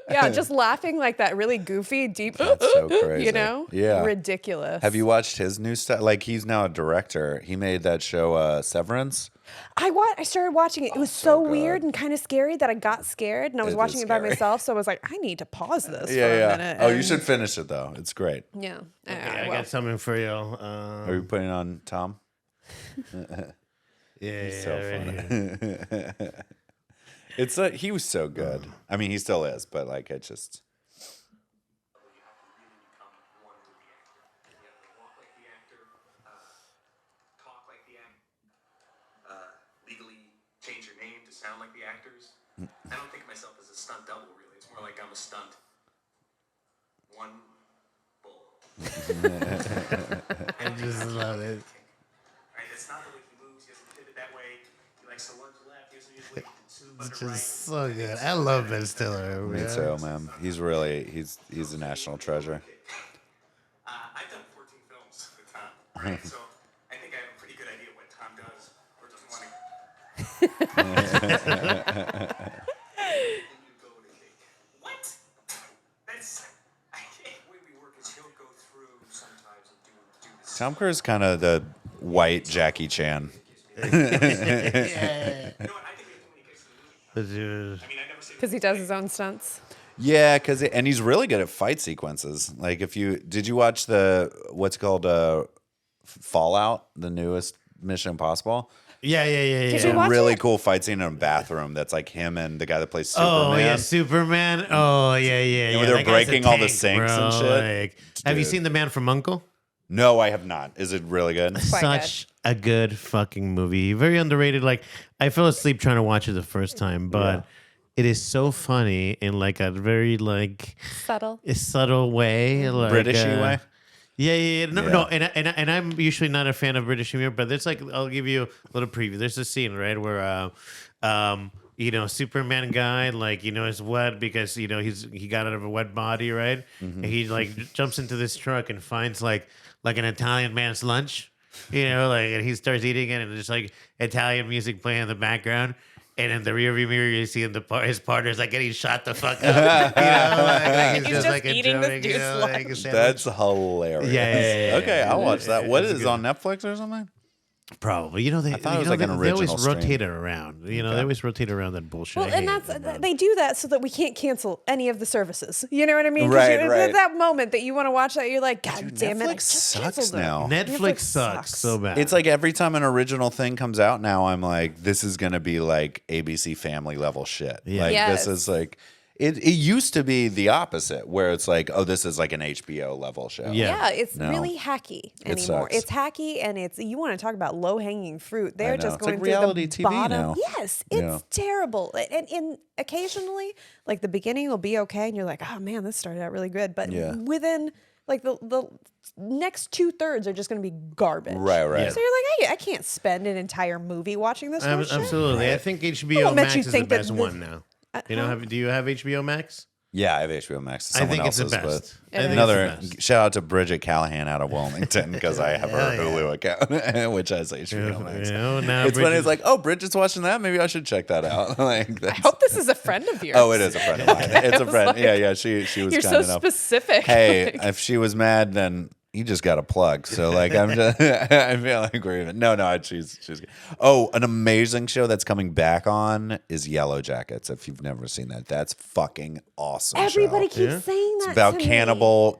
Yeah, just laughing like that really goofy, deep, That's so crazy. you know? Yeah. Ridiculous. Have you watched his new stuff? Like, he's now a director. He made that show, Severance. I started watching it. It was so good. weird and kind of scary that I got scared, and I was It watching is it by scary. myself. So I was like, I need to pause this for a Yeah. minute. Oh, you and- should finish it, though. It's great. Yeah. I well. got something for you. Are you putting it on Tom? Yeah, So right funny. here. It's he was so good. I mean, he still is, but like it just. Legally change your name to sound like the actors. I don't think of myself as a stunt double, really. It's more like I'm a stunt. One bull. I just love it. Right? That's not the way he moves. He doesn't pivot that way. He likes to lunge left. He doesn't usually two It's butter right. just so good. I love Ben Stiller. Me man. too, man. He's really he's a national treasure. I've done 14 films with Tom, right? So I think I have a pretty good idea what Tom does or doesn't want to. What? That's I can't. The way we work is he'll go through sometimes and do this. Tom Cruise is kind of the white Jackie Chan. Yeah. You know what? I think we have too many kicks in the movie. But dude, I mean, I never seen. Because he does his own stunts. Yeah, and he's really good at fight sequences. Like, did you watch what's called Fallout, the newest Mission Impossible? yeah. Did you A watch really it? cool fight scene in a bathroom that's like him and the guy that plays Superman. Oh yeah, Superman. Oh yeah. where they're That guy's a breaking all the tank, sinks bro. and shit. Like, have you Dude. seen The Man from U.N.C.L.E.? No, I have not. Is it really good? Quite Such a good fucking movie. Very underrated. Like I fell asleep trying to watch it the first time, but it is so funny in like a very like Subtle. a subtle way, like Britishy way? Yeah. No, Yeah. no. And I'm usually not a fan of British humor, but there's like I'll give you a little preview. There's a scene right where Superman guy like is wet because he got out of a wet body, right? And he like jumps into this truck and finds like an Italian man's lunch, and he starts eating it and there's like Italian music playing in the background. And in the rearview mirror, you see his partner's like getting shot the fuck up. He's just like eating this enjoying, dude's like a lunch. sandwich. That's hilarious. Yeah. Okay, I'll watch that. What It's is good. on Netflix or something? Probably. They thought it was like an they always original stream. rotate it around. They always rotate around that bullshit. Well, I and hate that's it, bro. they do that so that we can't cancel any of the services. You know what I mean? 'Cause Right, at right. that moment that you want to watch that, you're like, God damn it! I Netflix just sucks canceled it." now. Netflix sucks so bad. It's like every time an original thing comes out now, I'm like, this is going to be like ABC Family level shit. Yeah. Like, Yes. this is like, it used to be the opposite, where it's like, oh, this is like an HBO level show. Yeah. Yeah, it's No. really hacky It anymore. sucks. It's hacky, and you want to talk about low hanging fruit. They're know. just It's going like through reality the TV bottom. now. Yes, it's Yeah. terrible. And occasionally, like the beginning will be okay, and you're like, oh man, this started out really good. But Yeah. within like the next 2/3 are just going to be garbage. Right. Yeah. So you're like, I can't spend an entire movie watching this. Bullshit. Absolutely. I think HBO won't let Max you is the think that best the- one now. Do you have HBO Max? Yeah, I have HBO Max. I Someone think it's the else's, best. but I think another it's the best. shout out to Bridget Callahan out of Wilmington because I have her Hell yeah. Hulu account, which has HBO Max. Now It's funny. Bridget- It's like, oh, Bridget's watching that. Maybe I should check that out. Like, I that's, hope this is a friend of yours. oh, it is a friend of mine. It's a was friend. like, Yeah. She was You're kind so enough. specific. Hey, Like, if she was mad, then you just got a plug. So like, I'm just, I feel like we're even. No, she's good. Oh, an amazing show that's coming back on is Yellow Jackets. If you've never seen that, that's fucking awesome. everybody show. keeps saying that. It's about to me.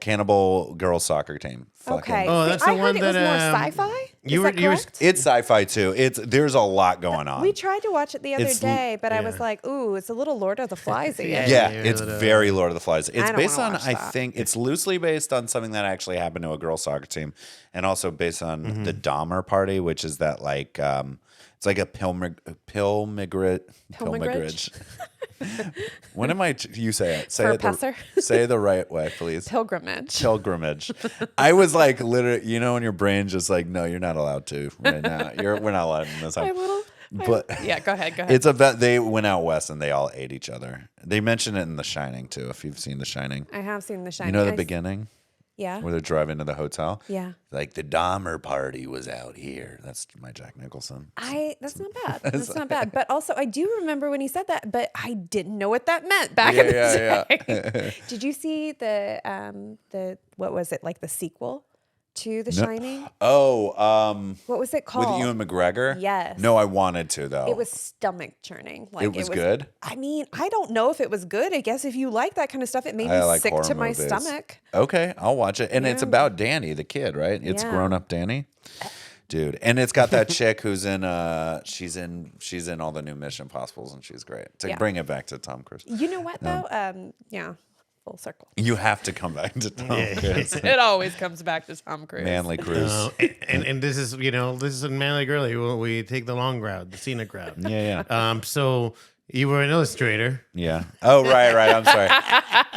cannibal girls soccer team. Fucking- Okay. Oh, See, that's the I one heard it was that, more sci-fi. you Is were- that you were- correct? It's sci-fi too. There's a lot going on. We tried to watch it the other It's- day, but I yeah. was like, "Ooh, it's a little Lord of the Flies-y." Yeah. Yeah, Yeah, it's yeah. very Lord of the Flies. It's don't based wanna on, watch I that. think, it's loosely based on something that actually happened to a girls' soccer team, and also based on Mm-hmm. the Dahmer Party, which is that like, it's like a pilgrimage. When am I? You say it. Say For a it. passer? Say the right way, please. Pilgrimage. Pilgrimage. I was like, literally, when your brain's just like, no, you're not allowed to right now. We're not allowed in this My house. little. But Yeah, go ahead. Go ahead. it's about they went out west and they all ate each other. They mention it in The Shining too. If you've seen The Shining, I have seen The Shining. you know the I- beginning. Yeah. Where they're driving to the hotel. Yeah. Like the Dahmer party was out here. That's my Jack Nicholson. That's not bad. That's not bad. But also, I do remember when he said that, but I didn't know what that meant back in the day. Did you see the what was it, like the sequel to The Shining? Oh, what was it called? with Ewan McGregor? Yes. No, I wanted to though. It was stomach churning. Like, it was good? I mean, I don't know if it was good. I guess if you like that kind of stuff, it made I me like sick horror to my movies. stomach. Okay, I'll watch it. And it's about Danny, the kid, right? It's grown up Danny. Dude, and it's got that chick who's in she's in all the new Mission Impossibles and she's great. To bring it back to Tom Cruise. You know what though? Full circle. You have to come back to Tom Cruise. It always comes back to Tom Cruise. Manly Cruise. And this is this is in Manly Girly. We take the long route, the scenic route. Yeah. So you were an illustrator. Yeah. Oh, right. I'm sorry.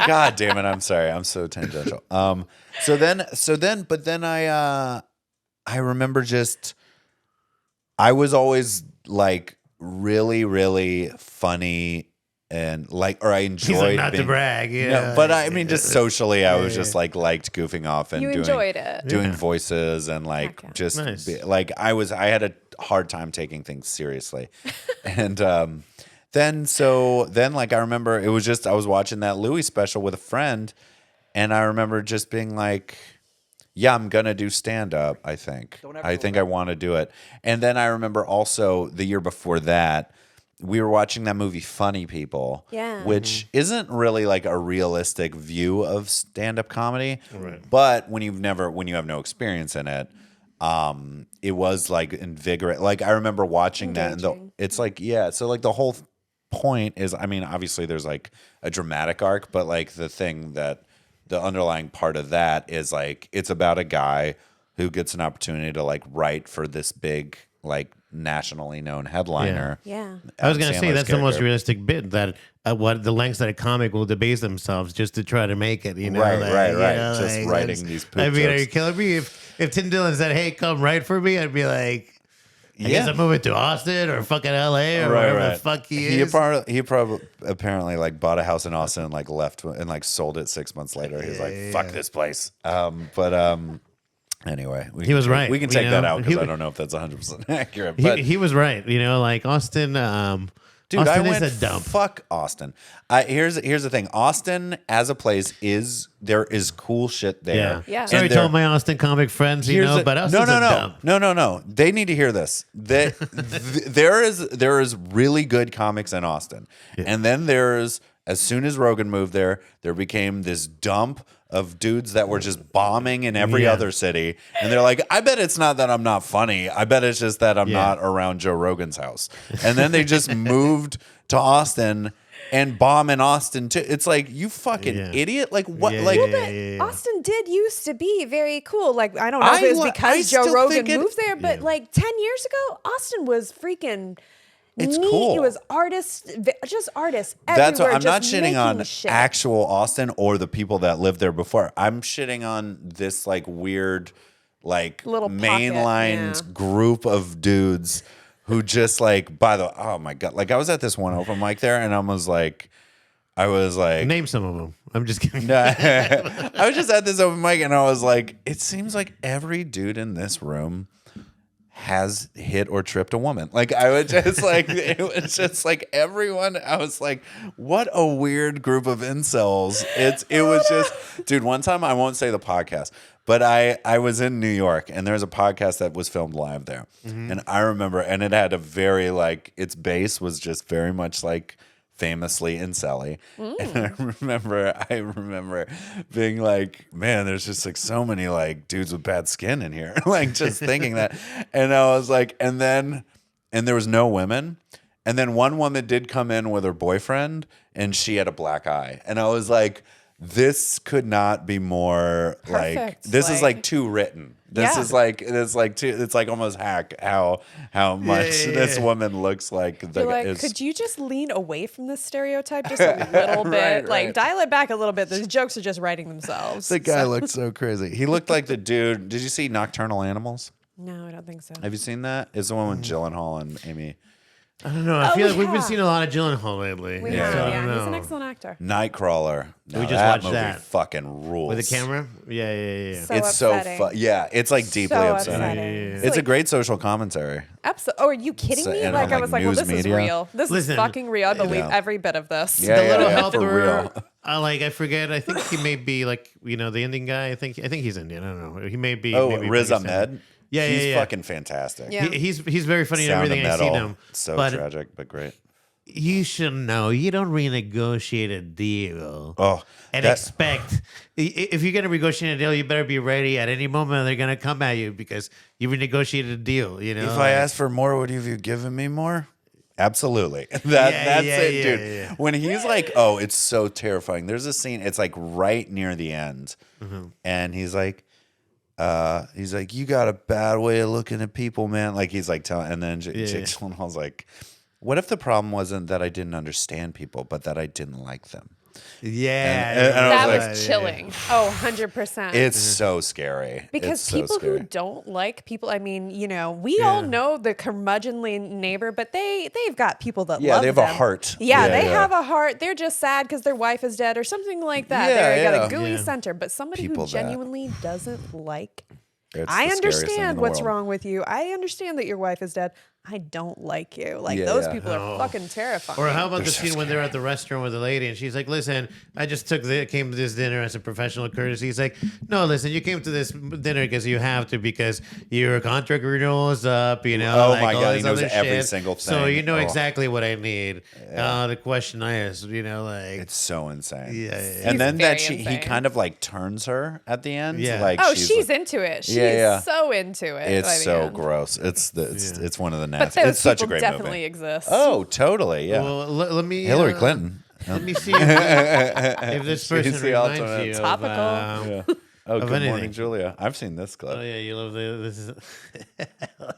God damn it. I'm sorry. I'm so tangential. But then I remember I was always like really, really funny and like, or I enjoyed He's like, not being, to brag, No, but I mean, just socially, I was just like liked goofing off and enjoyed it. doing voices and like just Nice. I had a hard time taking things seriously. And then like I remember I was watching that Louis special with a friend and I remember just being like, yeah, I'm going to do stand-up, I think. I want to do it. And then I remember also the year before that, we were watching that movie Funny People, which isn't really like a realistic view of stand-up comedy. Right. But when you have no experience in it, it was like invigorating. Like I remember watching that and it's like, so like the whole point is, I mean, obviously there's like a dramatic arc, but like the underlying part of that is like it's about a guy who gets an opportunity to like write for this big like nationally known headliner. Yeah. I was gonna say that's the most realistic bit that what the lengths that a comic will debase themselves just to try to make it. You know, right. Just writing these. Poop I mean, jokes. are you killing me? If Tim Dillon said, "Hey, come write for me," I'd be like, I guess I'm moving to Austin or fucking LA or wherever the fuck he is. He probably apparently like bought a house in Austin and like left and like sold it 6 months later. He's like, fuck this place. Anyway, he was right. We can take that out because I don't know if that's 100% accurate. But he was right. You know, like Austin. Dude, Austin I went, is a dump. Fuck Austin. Here's the thing. Austin as a place there is cool shit there. Yeah. Sorry to all my Austin comic friends, but Austin's a dump. No. They need to hear this. There is really good comics in Austin. Yeah. And then as soon as Rogan moved there became this dump of dudes that were just bombing in every other city. And they're like, I bet it's not that I'm not funny. I bet it's just that I'm not around Joe Rogan's house. And then they just moved to Austin and bomb in Austin too. It's like, you fucking idiot. Like what? Austin did used to be very cool. Like, I don't know if it was because Joe Rogan moved there, but like 10 years ago, Austin was freaking... It's cool. It was artists everywhere. That's what I'm not just shitting on shit. actual Austin or the people that lived there before. I'm shitting on this like weird, like little mainlined group of dudes who just like, oh my God. Like I was at this one open mic there and I was like, name some of them. I'm just kidding. I was just at this open mic and I was like, it seems like every dude in this room has hit or tripped a woman. Like I was just like, it was just like everyone. I was like, what a weird group of incels. It was just, dude. One time, I won't say the podcast, but I was in New York and there's a podcast that was filmed live there, and I remember, and it had a very like its base was just very much like famously Incel-y. And I remember being like, man, there's just like so many like dudes with bad skin in here. Like just thinking that. And I was like, and there was no women. And then one woman did come in with her boyfriend and she had a black eye. And I was like, this could not be more perfect. Like this is like too written. This is like it's like almost hack how much this woman looks like. Could you just lean away from this stereotype just a little bit? Like dial it back a little bit. Those jokes are just writing themselves. The guy looked so crazy. He looked like the dude. Did you see Nocturnal Animals? No, I don't think so. Have you seen that? It's the one with Gyllenhaal and Amy. I don't know. I feel like we've been seeing a lot of Gyllenhaal lately. We Yeah. have, So I don't He's an know. excellent actor. Nightcrawler. Now We just that watched movie that. fucking rules. With the camera? Yeah. So It's upsetting. so yeah, it's like deeply So upsetting. upsetting. It's a great social commentary. Absolutely. Oh, are you kidding So- me? and Like, on, I was like, well, news this is media. real. This is Listen, fucking real. I believe Yeah. every bit of this. Yeah, The little yeah, helper. for real. I forget. I think he may be like, the Indian guy. I think he's Indian. I don't know. He may be. Oh, maybe Riz Pakistani. Ahmed. Yeah, he's yeah. fucking fantastic. Yeah. He's very funny in Sound of everything I've Metal. seen him. So but tragic, but great. you should know you don't renegotiate a deal. Oh, And expect if you're gonna negotiate a deal, you better be ready at any moment. They're gonna come at you because you renegotiated a deal. if I asked for more, would you have given me more? Absolutely. That's it, dude. Yeah. When he's like, oh, it's so terrifying. There's a scene, it's like right near the end. And he's like, you got a bad way of looking at people, man. Like he's like telling, and then Jake Gyllenhaal's like, what if the problem wasn't that I didn't understand people, but that I didn't like them? Yeah, and I That was was like- chilling. Oh, 100%. It's so scary. Because It's so people who scary. don't like people, I mean, we all know the curmudgeonly neighbor, but they've got people that love they have a them. heart. Yeah, Yeah, they yeah. have a heart. They're just sad because their wife is dead or something like that. Yeah, They got yeah. a gooey Yeah. center, but somebody People who that- genuinely doesn't like. It's I the scariest thing in understand the what's world. wrong with you. I understand that your wife is dead. I don't like you. Like Yeah, those yeah. people are fucking terrifying. Or how about They're the so scene when they're at the restaurant with the lady and she's like, "Listen, I just came to this dinner as a professional courtesy." He's like, "No, listen, you came to this dinner because you have to because your contract renewal is up. Oh like my all God, this he knows other every shit. single So thing. you know Oh. exactly what I need." The question I asked, like, It's so insane. Yeah. And He's then very he insane. kind of like turns her at the end. Yeah. Like Oh, she's like- into it. She's Yeah. so into it. by It's the so end. gross. It's one of the But nasty. those It's such a people great definitely movie. exist. Oh, totally. Yeah. well, let me Hillary Clinton. Let me see if this person She's the reminds alternate. you of, Topical. Yeah. Oh, good anything. morning, Julia. I've seen this clip. Oh yeah, you love this.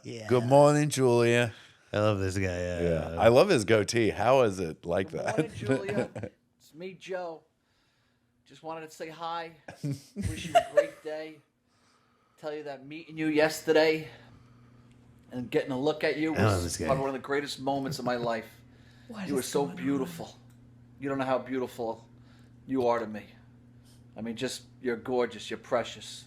Yeah, Good morning, Julia. I love this guy. Yeah. I love his goatee. How is it like that? Morning, Julia. It's me, Joe. Just wanted to say hi. Wish you a great day. Tell you that meeting you yesterday and getting a look at you I love was this guy. probably one of the greatest moments of my life. You were so beautiful. You don't know how beautiful you are to me. I mean, just you're gorgeous. You're precious.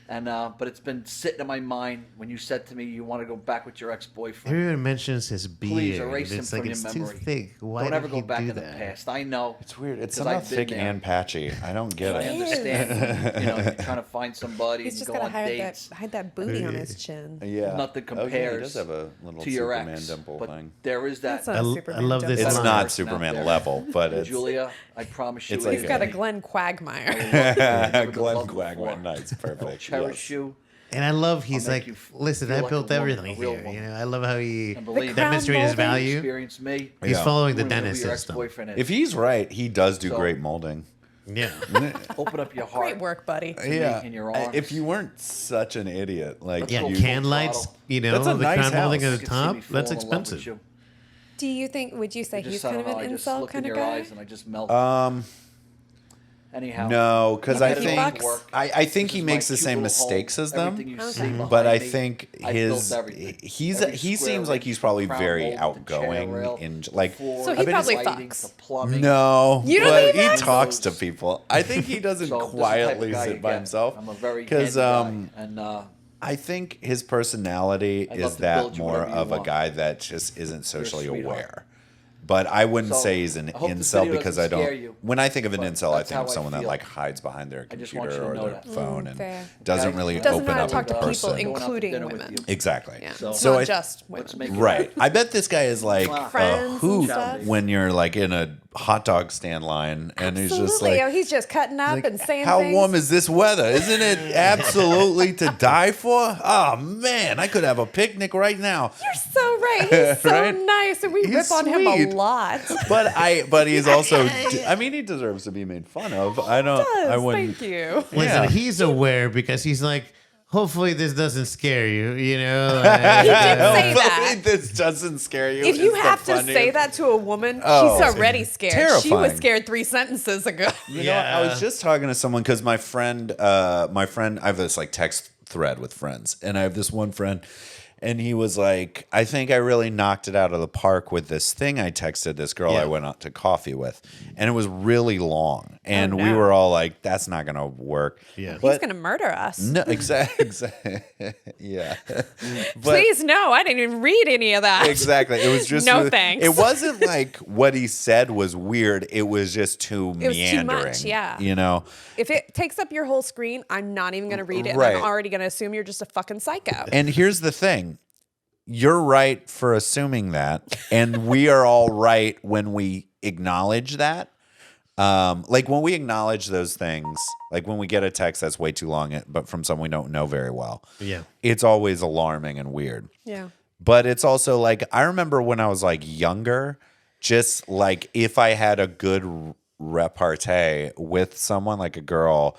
And but it's been sitting in my mind when you said to me you want to go back with your ex-boyfriend. He even mentions his beard. Please erase him It's from like your it's memory. too thick. Why Don't did ever he go back do in the that? past. I know. It's weird. It's 'Cause somehow I've been thick there. and patchy. I don't get I it. understand. You're trying to find somebody He's and you just go gotta on dates. hide that booty on his chin. Yeah. Nothing Oh, yeah, he compares does have a little to your Superman ex, dimple but thing. there is that. That's not I Superman love this dimple. It's line. not person out Superman there. level, but it's Julia, I promise you, It's it like He's is. got a Yeah. Glenn Quagmire. Never Glenn loved before. Quagmire. Nice, I'll perfect. cherish yes. you And I love he's I'll like, make you listen, feel I like built a woman, everything a real here. woman. I love how he and believe me. demonstrates his molding? value. Experience me. He's Yeah. following the You know who dentist your system. ex-boyfriend is. If he's right, he does do So- great molding. Yeah. Open up your heart. Great work, buddy. me in your arms. If you weren't such an idiot, like Let's Yeah, go you, full can lights, throttle. That's a the nice crown molding house. at You the can see top, me that's fall in love with expensive. you. Do you think? Would you say I just, he's I kind of don't an know, I just incel look kind in of your guy? eyes and I just melt. Anyhow. no, because I Like he think bucks? I think This he is makes my the same cute little home. mistakes as them. Everything you see Okay. behind But I me, think I his built everything. he's Every he square seems like inch, he's probably crown very mold, the chair outgoing rail, in the like floor, So he I bet probably his- lighting, fucks. the plumbing. No, You don't but think he that? talks to people. I think he doesn't So this is the type of quietly guy you sit by get. himself. I'm a very because handy guy, and I think his personality I'd love is to that build you more whatever you of a want. guy that just isn't socially sweetheart. aware. But I wouldn't So, say he's an I hope this incel video because I doesn't don't. scare you, When I think of an but incel, I that's think how of I someone that feel. like hides behind their I just want computer you or to know their that. phone and fair. doesn't Okay. really Doesn't open know how up to talk in to people, person. Going out to including dinner with women. you. Exactly. Yeah. So- So Not I- just Let's women. make it Right. I bet this guy is like a Friends and hoot stuff. when you're like in a hot dog stand line and he's just Absolutely. like, Oh, he's just cutting up like, and saying how things. warm is this weather? Isn't it absolutely to die for? Oh man, I could have a picnic right now. You're so right. He's so Right? nice, and we He's rip on him a sweet. lot. But he's also I mean he deserves to be made fun of. I don't I Does, wouldn't thank you. Listen, Yeah. he's aware because he's like, hopefully this doesn't scare you, He did like, say that. This doesn't scare you. If you It's the have to funniest- say that to a woman, Oh, she's already scared. She was terrifying. scared 3 sentences ago. You know, I was just talking to someone because my friend, I have this like text thread with friends, and I have this one friend, And he was like, I think I really knocked it out of the park with this thing I texted this girl I went out to coffee with. And it was really long. And we were all like, that's not going to work. Yeah. He's going to murder us. No, exactly. Yeah. Please, no. I didn't even read any of that. Exactly. It was just no thanks. It wasn't like what he said was weird. It was just too meandering. Too much, yeah. You know? If it takes up your whole screen, I'm not even going to read it. Right. And I'm already going to assume you're just a fucking psycho. And here's the thing. You're right for assuming that. And we are all right when we acknowledge that. Like when we acknowledge those things, like when we get a text that's way too long, but from someone we don't know very well. Yeah. It's always alarming and weird. Yeah. But it's also like, I remember when I was like younger, just like if I had a good repartee with someone, like a girl,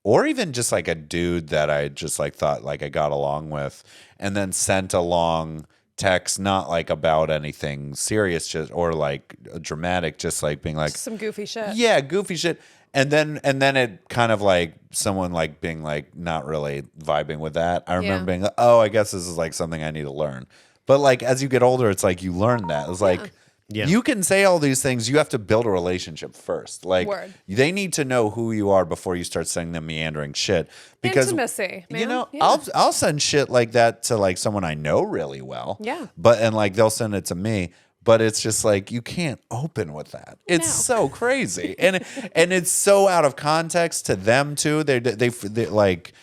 or even just like a dude that I just like thought like I got along with, and then sent a long text, not like about anything serious, just or like dramatic, just like being like Some goofy shit. yeah, goofy shit. And then it kind of like someone like being like not really vibing with that. I remember being like, oh, I guess this is like something I need to learn. But like as you get older, it's like you learn that. It's like you can say all these things. You have to build a relationship first. Like they need to know who you are before you start sending them meandering shit. Because intimacy, man. You know, I'll send shit like that to like someone I know really well. Yeah. And like they'll send it to me. But it's just like you can't open with that. It's so crazy, and it's so out of context to them too. They like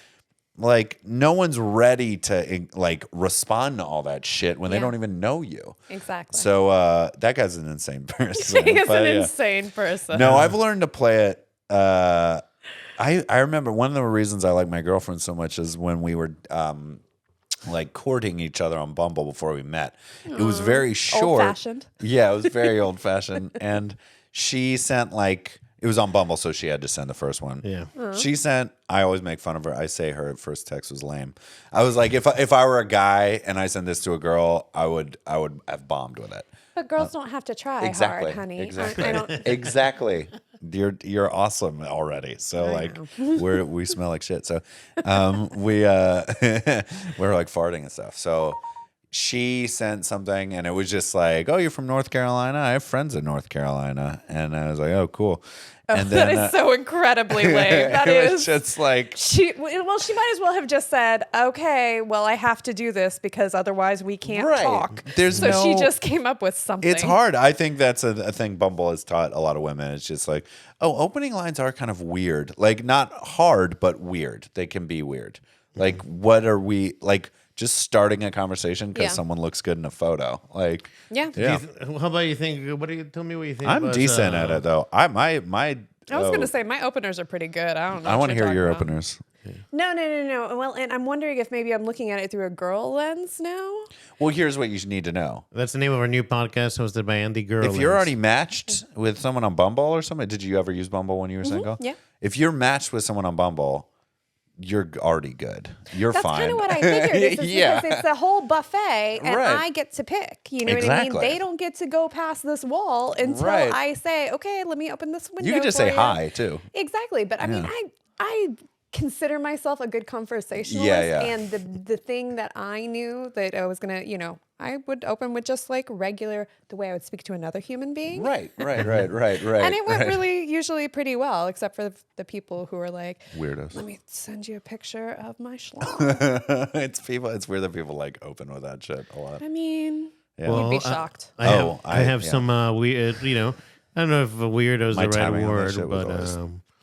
no one's ready to like respond to all that shit when they don't even know you. Exactly. So that guy's an insane person. He is an insane person. No, I've learned to play it. I remember one of the reasons I like my girlfriend so much is when we were like courting each other on Bumble before we met. It was very short. Old-fashioned. Yeah, it was very old-fashioned. And she sent like, it was on Bumble, so she had to send the first one. Yeah. She sent, I always make fun of her. I say her first text was lame. I was like, if I were a guy and I sent this to a girl, I would have bombed with it. But girls don't have to try Exactly. hard, honey. Exactly. I don't. Exactly. You're awesome already. So like we smell like shit. So we're like farting and stuff. So she sent something and it was just like, oh, you're from North Carolina? I have friends in North Carolina. And I was like, oh, cool. And then, that is so incredibly lame. That it is was just like she might as well have just said, okay, well, I have to do this because otherwise we can't talk. So she just came up with something. It's hard. I think that's a thing Bumble has taught a lot of women. It's just like, oh, opening lines are kind of weird. Like not hard, but weird. They can be weird. Like what are we like? Just starting a conversation because someone looks good in a photo. Like, yeah. How about you think? Tell me what you think. I'm decent at it though. I was gonna say my openers are pretty good. I don't know. I want to hear your about. openers. No. Well, and I'm wondering if maybe I'm looking at it through a girl lens now. Well, here's what you need to know. That's the name of our new podcast hosted by Andy Girly. If you're already matched with someone on Bumble or something, did you ever use Bumble when you were single? Yeah. If you're matched with someone on Bumble, you're already good. You're That's fine. kind of what I figured. Because it's a whole buffet, and I get to pick. You know what I mean? They don't get to go past this wall until I say, "Okay, let me open this window." You can just say hi too. Exactly, but I mean, I consider myself a good conversationalist, and the thing that I knew that I was gonna, I would open with just like regular, the way I would speak to another human being. Right. And it went really usually pretty well, except for the people who are like weirdos. Let me send you a picture of my schlong. It's weird that people like open with that shit a lot. I mean, Well, you'd be shocked. I have some weird, I don't know if weirdo is the right word, but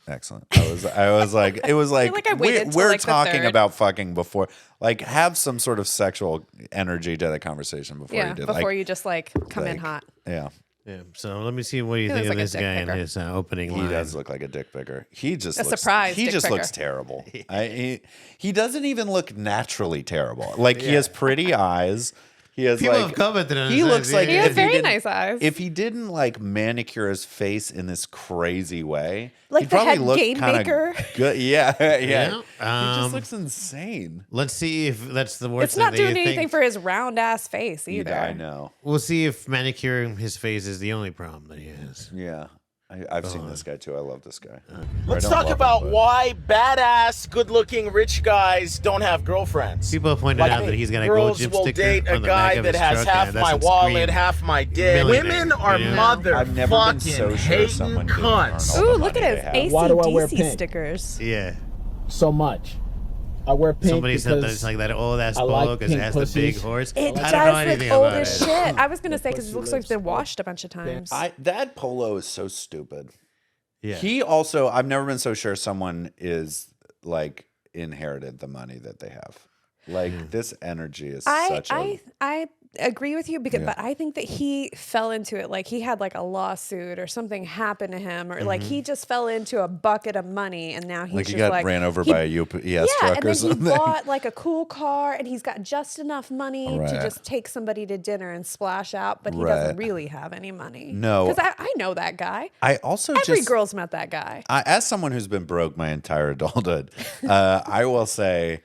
excellent. I was like, it was like, like I waited till we're like the talking third. about fucking before. Like, have some sort of sexual energy to the conversation before you do. Before like, you just like come in hot. Yeah. yeah. So let me see what you He think looks of like a this dick guy and picker. his opening He line. does look like a dick picker. He just looks surprise He dick just picker. looks terrible. He doesn't even look naturally terrible. Like he has pretty eyes. He has People like have commented on he his looks eyes, like He yeah. has if very didn't- nice eyes. If he didn't like manicure his face in this crazy way, Like he'd the probably head look game kinda maker. Good. Yeah. He Yeah. just looks insane. Let's see if that's the worst It's not thing that you doing anything think. for his round ass face either. I know. We'll see if manicuring his face is the only problem that he has. Yeah. I've seen this guy too. I love this guy. Let's talk about why badass, good-looking, rich guys don't have girlfriends. People pointed Like out me. that he's got a gold Girls chip will sticker date a on the guy back of that his has truck, half and my doesn't wallet, scream half my dick. millionaire, Women are you know? mother I've never been so fucking sure hating someone didn't cunts. earn all Ooh, the look money at they his have. Why do I wear AC/DC pink? stickers. Yeah. So much. I wear pink Somebody said that because it's like that old ass I polo like because it pink has the big pussies. horse. It I don't know does anything look old about as it. shit. I was gonna say because it pussy looks like it's been lips washed a bunch of times. That polo is so stupid. Yeah. He also, I've never been so sure someone is like inherited the money that they have. Like this energy is such a. I agree with you because, Yeah. but I think that he fell into it. Like he had like a lawsuit or something happened to him, or like he just fell into a bucket of money, and now he's Like he just got like ran over he- by a UPS Yeah, truck and or then something. he bought like a cool car, and he's got just enough money to Right. just take somebody to dinner and splash out, but he Right. doesn't really have any money. No. because I know that guy. I also Every just girl's met that guy. as someone who's been broke my entire adulthood, I will say,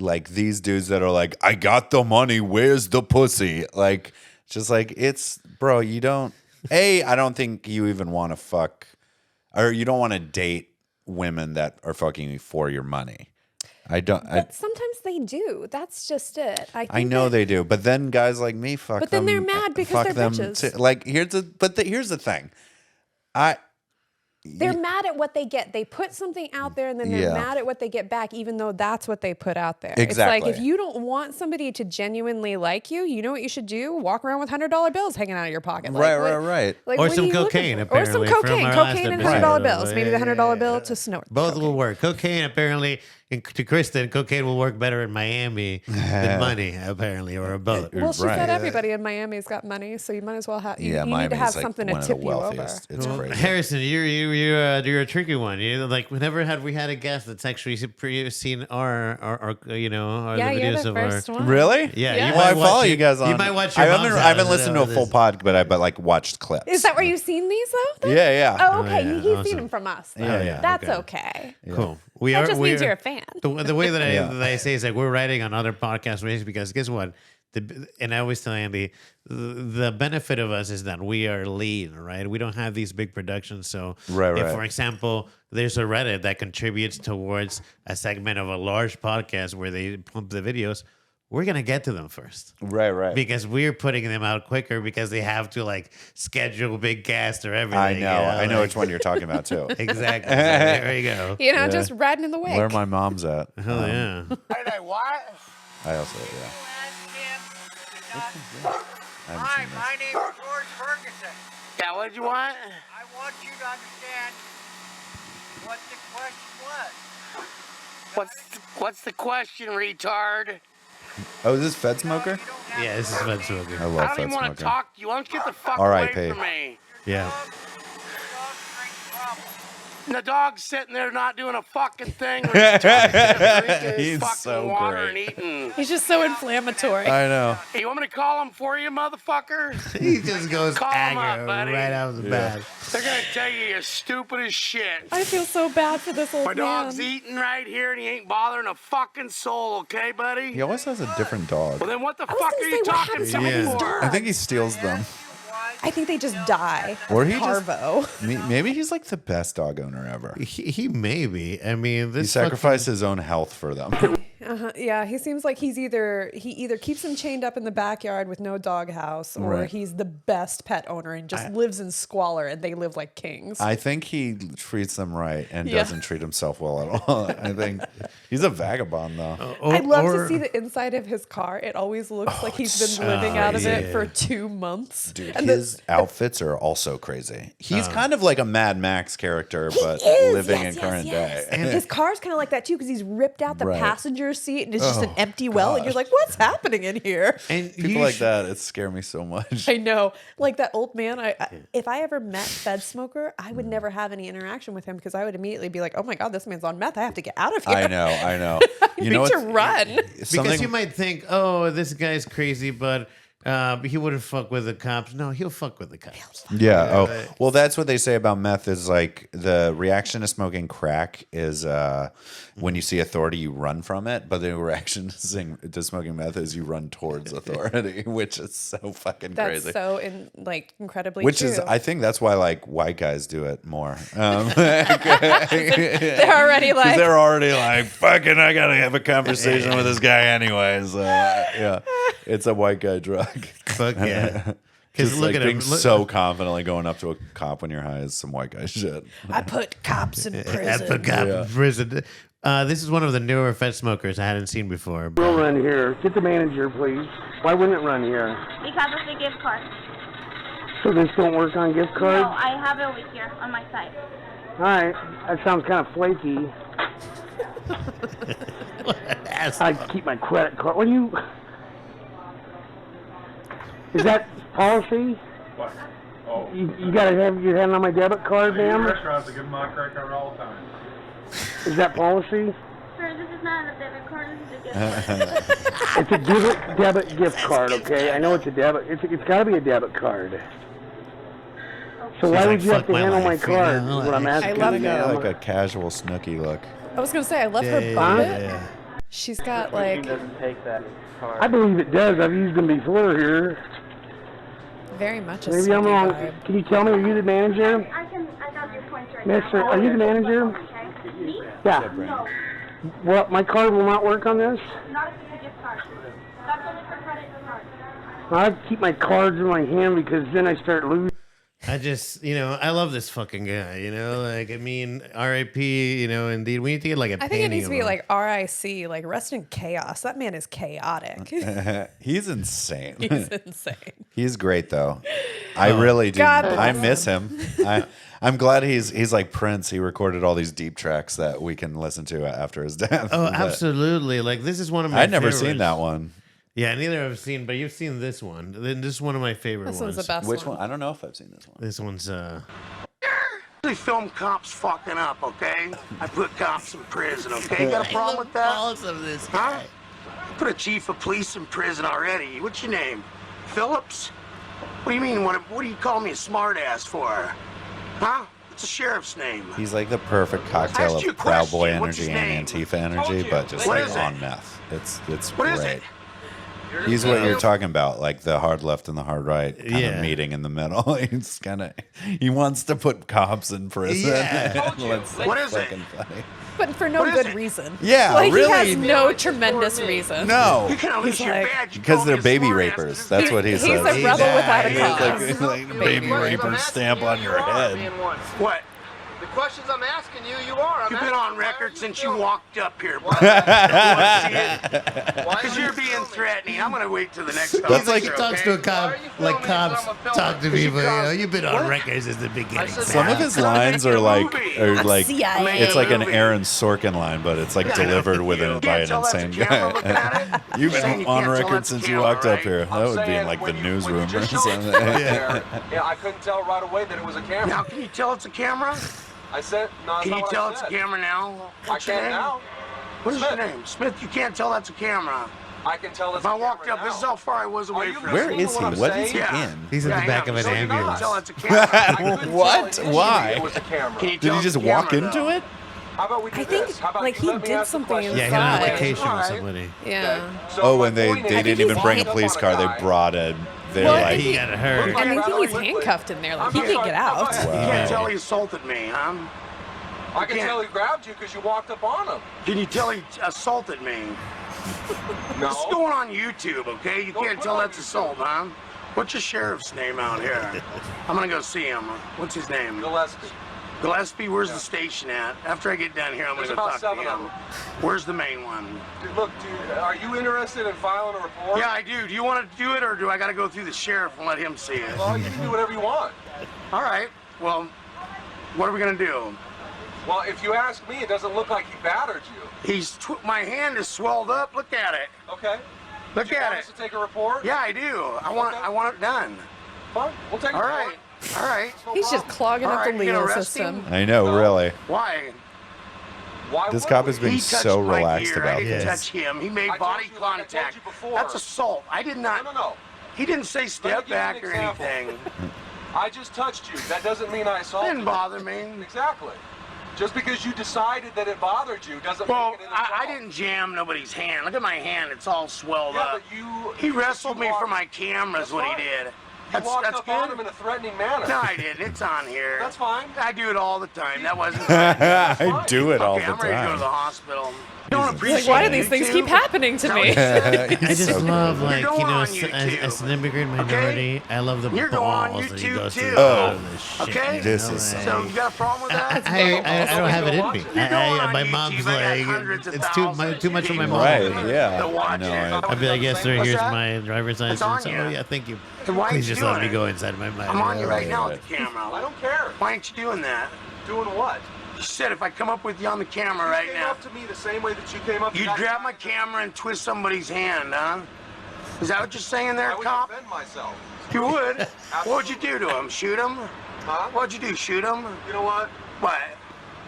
like these dudes that are like, I got the money, where's the pussy? Like, just like it's, bro, you don't. I don't think you even want to fuck, or you don't want to date women that are fucking you for your money. I don't. But sometimes they do. That's just it. I know they do, but then guys like me fuck But them. then they're mad because fuck they're them bitches. too. Like here's the thing, They're mad at what they get. They put something out there and then they're Yeah. mad at what they get back, even though that's what they put out there. Exactly. It's like if you don't want somebody to genuinely like you, you know what you should do? Walk around with $100 bills hanging out of your pocket. Like, Right. Like, Or what are some you looking cocaine, for? Or some apparently, from cocaine. our last Cocaine and episode. $100 bills. Maybe the Yeah, $100 yeah, bill yeah. to snort. Both will work. Cocaine apparently, to Kristen, cocaine will work better in Miami than money, apparently, or a boat. Well, she Right. said everybody in Miami's got money, so you might as well have. You, Yeah, you need to Miami's have like something to one of the tip you over. wealthiest. It's crazy. Harrison, you're a tricky one. You like whenever have we had a guest that's actually seen our you know our Yeah, the you're videos the of first our. one. Really? Yeah, Yeah. you Well, I might watch follow you guys on. You might watch your I mom's haven't house, listened to a full this- pod, but I like watched clips. Is that where you've seen these though? Yeah. Oh, okay. yeah, He's seen awesome. them from us. Though. Yeah. That's Okay. okay. Cool. That just means you're a fan. The way that Yeah. that I say is like we're writing on other podcast ways because guess what? And I always tell Andy, the benefit of us is that we are lean, right? We don't have these big productions. So, Right. if, for example, there's a Reddit that contributes towards a segment of a large podcast where they pump the videos, we're going to get to them first. Right. Because we're putting them out quicker because they have to like schedule big cast or everything. I know. I know like- which one you're talking about too. Exactly. So there you go. You know, just riding in the wake. Where my mom's at. Hell yeah. Hey, what? I also Hi, my name is George Ferguson. Yeah, what'd you want? I want you to understand what the question was. What's the question, retard? Oh, is this FedSmoker? You don't have Yeah, this is FedSmoker. I I love don't even want to FedSmoker. talk to you. Why don't you get the fuck R.I.P. away from me? Yeah. dogs bring trouble. And the dog's sitting there not doing a fucking thing. Drinking He's fucking so water great. and eating. He's just so inflammatory. I know. Hey, you want me to call him for you, motherfucker? He just goes Call him aggro up, buddy. right out of the bat. They're gonna tell you you're stupid as shit. I feel so bad for this old My dog's man. eating right here and he ain't bothering a fucking soul, okay, buddy? He always has a different dog. Well, then what the was fuck gonna are say, you what talking happens to to me all these for? dogs? I think he steals them. I think they just die. Or he just- Parvo. Maybe he's like the best dog owner ever. He may be. I mean, this He sacrificed his own health for them. Yeah, he seems like he either keeps him chained up in the backyard with no doghouse, or Right. he's the best pet owner and just lives in squalor, and they live like kings. I think he treats them right and Yeah. doesn't treat himself well at all. I think he's a vagabond though. I'd love to see the inside of his car. It always looks like he's been living out of it for 2 months. Dude, And his outfits are also crazy. He's kind of like a Mad Max character, but is, living yes, in current yes. day. And his car's kind of like that too, because he's ripped out the Right. passenger seat and it's just an empty well, and you're like, what's happening in here? and People like that, it scare me so much. I know, like that old man. If I ever met FedSmoker, I would never have any interaction with him because I would immediately be like, "Oh my god, this man's on meth. I have to get out of here. I know. I need to run." because you might think, oh, this guy's crazy, but He wouldn't fuck with the cops. No, he'll fuck with the cops. Yeah. Oh, well, that's what they say about meth is like the reaction to smoking crack is when you see authority, you run from it. But the reaction to smoking meth is you run towards authority, which is so fucking crazy. That's so incredibly Which true. is, I think that's why like white guys do it more. They're already like, fucking, I gotta have a conversation with this guy anyways. Yeah, it's a white guy drug. Fuck yeah. Because look like at being him. so confidently going up to a cop when you're high is some white guy shit. I put cops in prison. I put cops in prison. This is one of the newer FedSmokers I hadn't seen before. We'll run here. Get the manager, please. Why wouldn't it run here? Because of the gift card. So this don't work on gift cards? No, I have it over here on my side. All right. That sounds kind of flaky. I keep my credit card. What do you... Is that policy? What? Oh. You gotta have your hand on my debit card, ma'am? Restaurants to give them my credit card all the time. Is that policy? Sir, this is not a debit card. This is a gift card. It's a debit gift card, okay? I know it's a debit. It's gotta be a debit card. So why would you have to handle my card? Is what I'm asking. I love got like a casual Snooki look. I was gonna say I love her butt. She's got like. Doesn't take that card. I believe it does. I've used them before here. Very much a Maybe I'm wrong. vibe. Can you tell me, are you the manager? I got your points right Mister, now. are you the manager? Okay. Me? Yeah. No. Well, my card will not work on this? Not if it's a gift card. That's only for credit card. I keep my cards in my hand because then I start losing. I just, I love this fucking guy, like, I mean, R.I.P., indeed. We need to get like a I think it painting needs to of be him. like R.I.C., like rest in chaos. That man is chaotic. He's insane. He's insane. He's great though. I really do. God I bless miss him. I'm glad he's like Prince. He recorded all these deep tracks that we can listen to after his death. Oh, absolutely. Like, this is one of my I'd never seen favorites. that one. Yeah, neither have seen, but you've seen this one. This is one of my favorite This ones. one's the best Which one? I don't know if I've seen this one. This one's, They film cops fucking up, okay? I put cops in prison, okay? You got a problem with that? of this Huh? Put a chief of police in prison already. What's your name? Phillips? What do you mean? What do you call me a smartass for? Huh? It's a sheriff's name. He's like the perfect cocktail Asked you of a Proud question. Boy What's his energy and name? Antifa energy, but just What like is it? on meth. It's What great. is it? He's what you're talking about, like the hard left and the hard right kind Yeah. of meeting in the middle. He's he wants to put cops in prison. Yeah. What is it? fucking funny. But for no What is good it? reason. Yeah, like, really. He has no tremendous reason. No, You can't lose He's your like- badge. You because call they're me a baby smartass. rapers. That's what he He's says. a rebel without a He's cause. like baby raper stamp on your head. What? The questions I'm asking you, you are. You've been on record since you walked up here, bro. Why Because you're being threatening. I'm going to wait till the next That's He's like like- he talks to a cop, like cops talk to people. You've been on record since the beginning. Some of his lines are like, CIA. it's like an Aaron Sorkin line, but it's like delivered by an insane guy. You've been on record since you walked up here. That would be in like the newsroom or something. Yeah, I couldn't tell right away that it was a camera. Now, can you tell it's a camera? I said, no, Can you tell it's a camera now? I What's your can name? now. What is your name? Smith, you can't tell that's a camera. I can tell it's If I a walked camera up, this is now. how far I was away from Where you. is he? What is he Yeah. in? He's in Yeah, the back I of am. an So you can ambulance. tell it's a camera. What? Why? It was a camera. Can you Did tell he it's just a walk camera, into though? it? How about we do I think, this? How about like, you he let me did ask the something question? Yeah, he had an inside. application with Alright. somebody. Yeah. So Oh, my and they point is- didn't even bring a He's police car. They guy. brought a. They're Well, like, He got hurt. And I think he's handcuffed in there. Like, he can't get out. You can't tell he assaulted me, huh? I can tell he grabbed you because you walked up on him. Can you tell he assaulted me? No. It's going on YouTube, okay? You Don't can't put tell it on that's assault, huh? What's your sheriff's name out here? I'm gonna go see him. What's his name? Gillespie. Gillespie, where's the station at? After I get done here, I'm There's gonna go about talk to 7 of him. them. Where's the main one? Look, dude, are you interested in filing a report? Yeah, I do. Do you want to do it, or do I gotta go through the sheriff and let him see it? Well, you can do whatever you want. All right. Well, what are we gonna do? Well, if you ask me, it doesn't look like he battered you. My hand is swelled up. Look at it. Okay. Look Do you at want it. us to take a report? Yeah, I do. I want it done. Fine. We'll take a All report. right. All right. No He's just problem. clogging All up the right, you gonna legal arrest system. him? I know, really. Why? Why This would cop we? is being He touched so my relaxed ear. about I didn't this. touch him. He made I told body you, like I told contact. you before. That's assault. I did not. No. He didn't say step back or anything. I just touched you. That doesn't mean I assaulted you. Didn't bother me. Exactly. Just because you decided that it bothered you doesn't Well, make it an I assault. didn't jam nobody's hand. Look at my hand. It's all swelled Yeah, up. but you... He wrestled me for my cameras, That's what he fine. did. You walked That's up on good. him in a threatening manner. No, I didn't. It's on here. That's fine. I do it all the time. That wasn't. I do it all Okay, the I'm ready to go to the time. hospital. Don't appreciate Like, why do these things keep YouTube? happening to me? I just love, like, You're you know, on as YouTube, an immigrant minority, I love the You're going on balls that he YouTube goes through. too. a lot of this shit, Okay? you This know, is like- So you got a problem with that? I don't have it in me. You're going on My YouTube. mom's I got like, hundreds of it's thousands too much for my people mom. Right, that yeah. watch No, it. I'd be like, yes, sir, What's here's that? my driver's It's license. on you. Oh, yeah, thank you. And why Please ain't you just let doing me it? go inside of my mind. I'm on you right now right. with the camera. I don't care. Why ain't you doing that? Doing what? You said if I come up with you on the camera You right came now, up to me the same way that you came up to you'd that grab guy. my camera and twist somebody's hand, huh? Is that what you're saying there, I would cop? defend myself. You would? What would you do to him? Shoot him? Huh? What'd you do? Shoot him? You know what? What?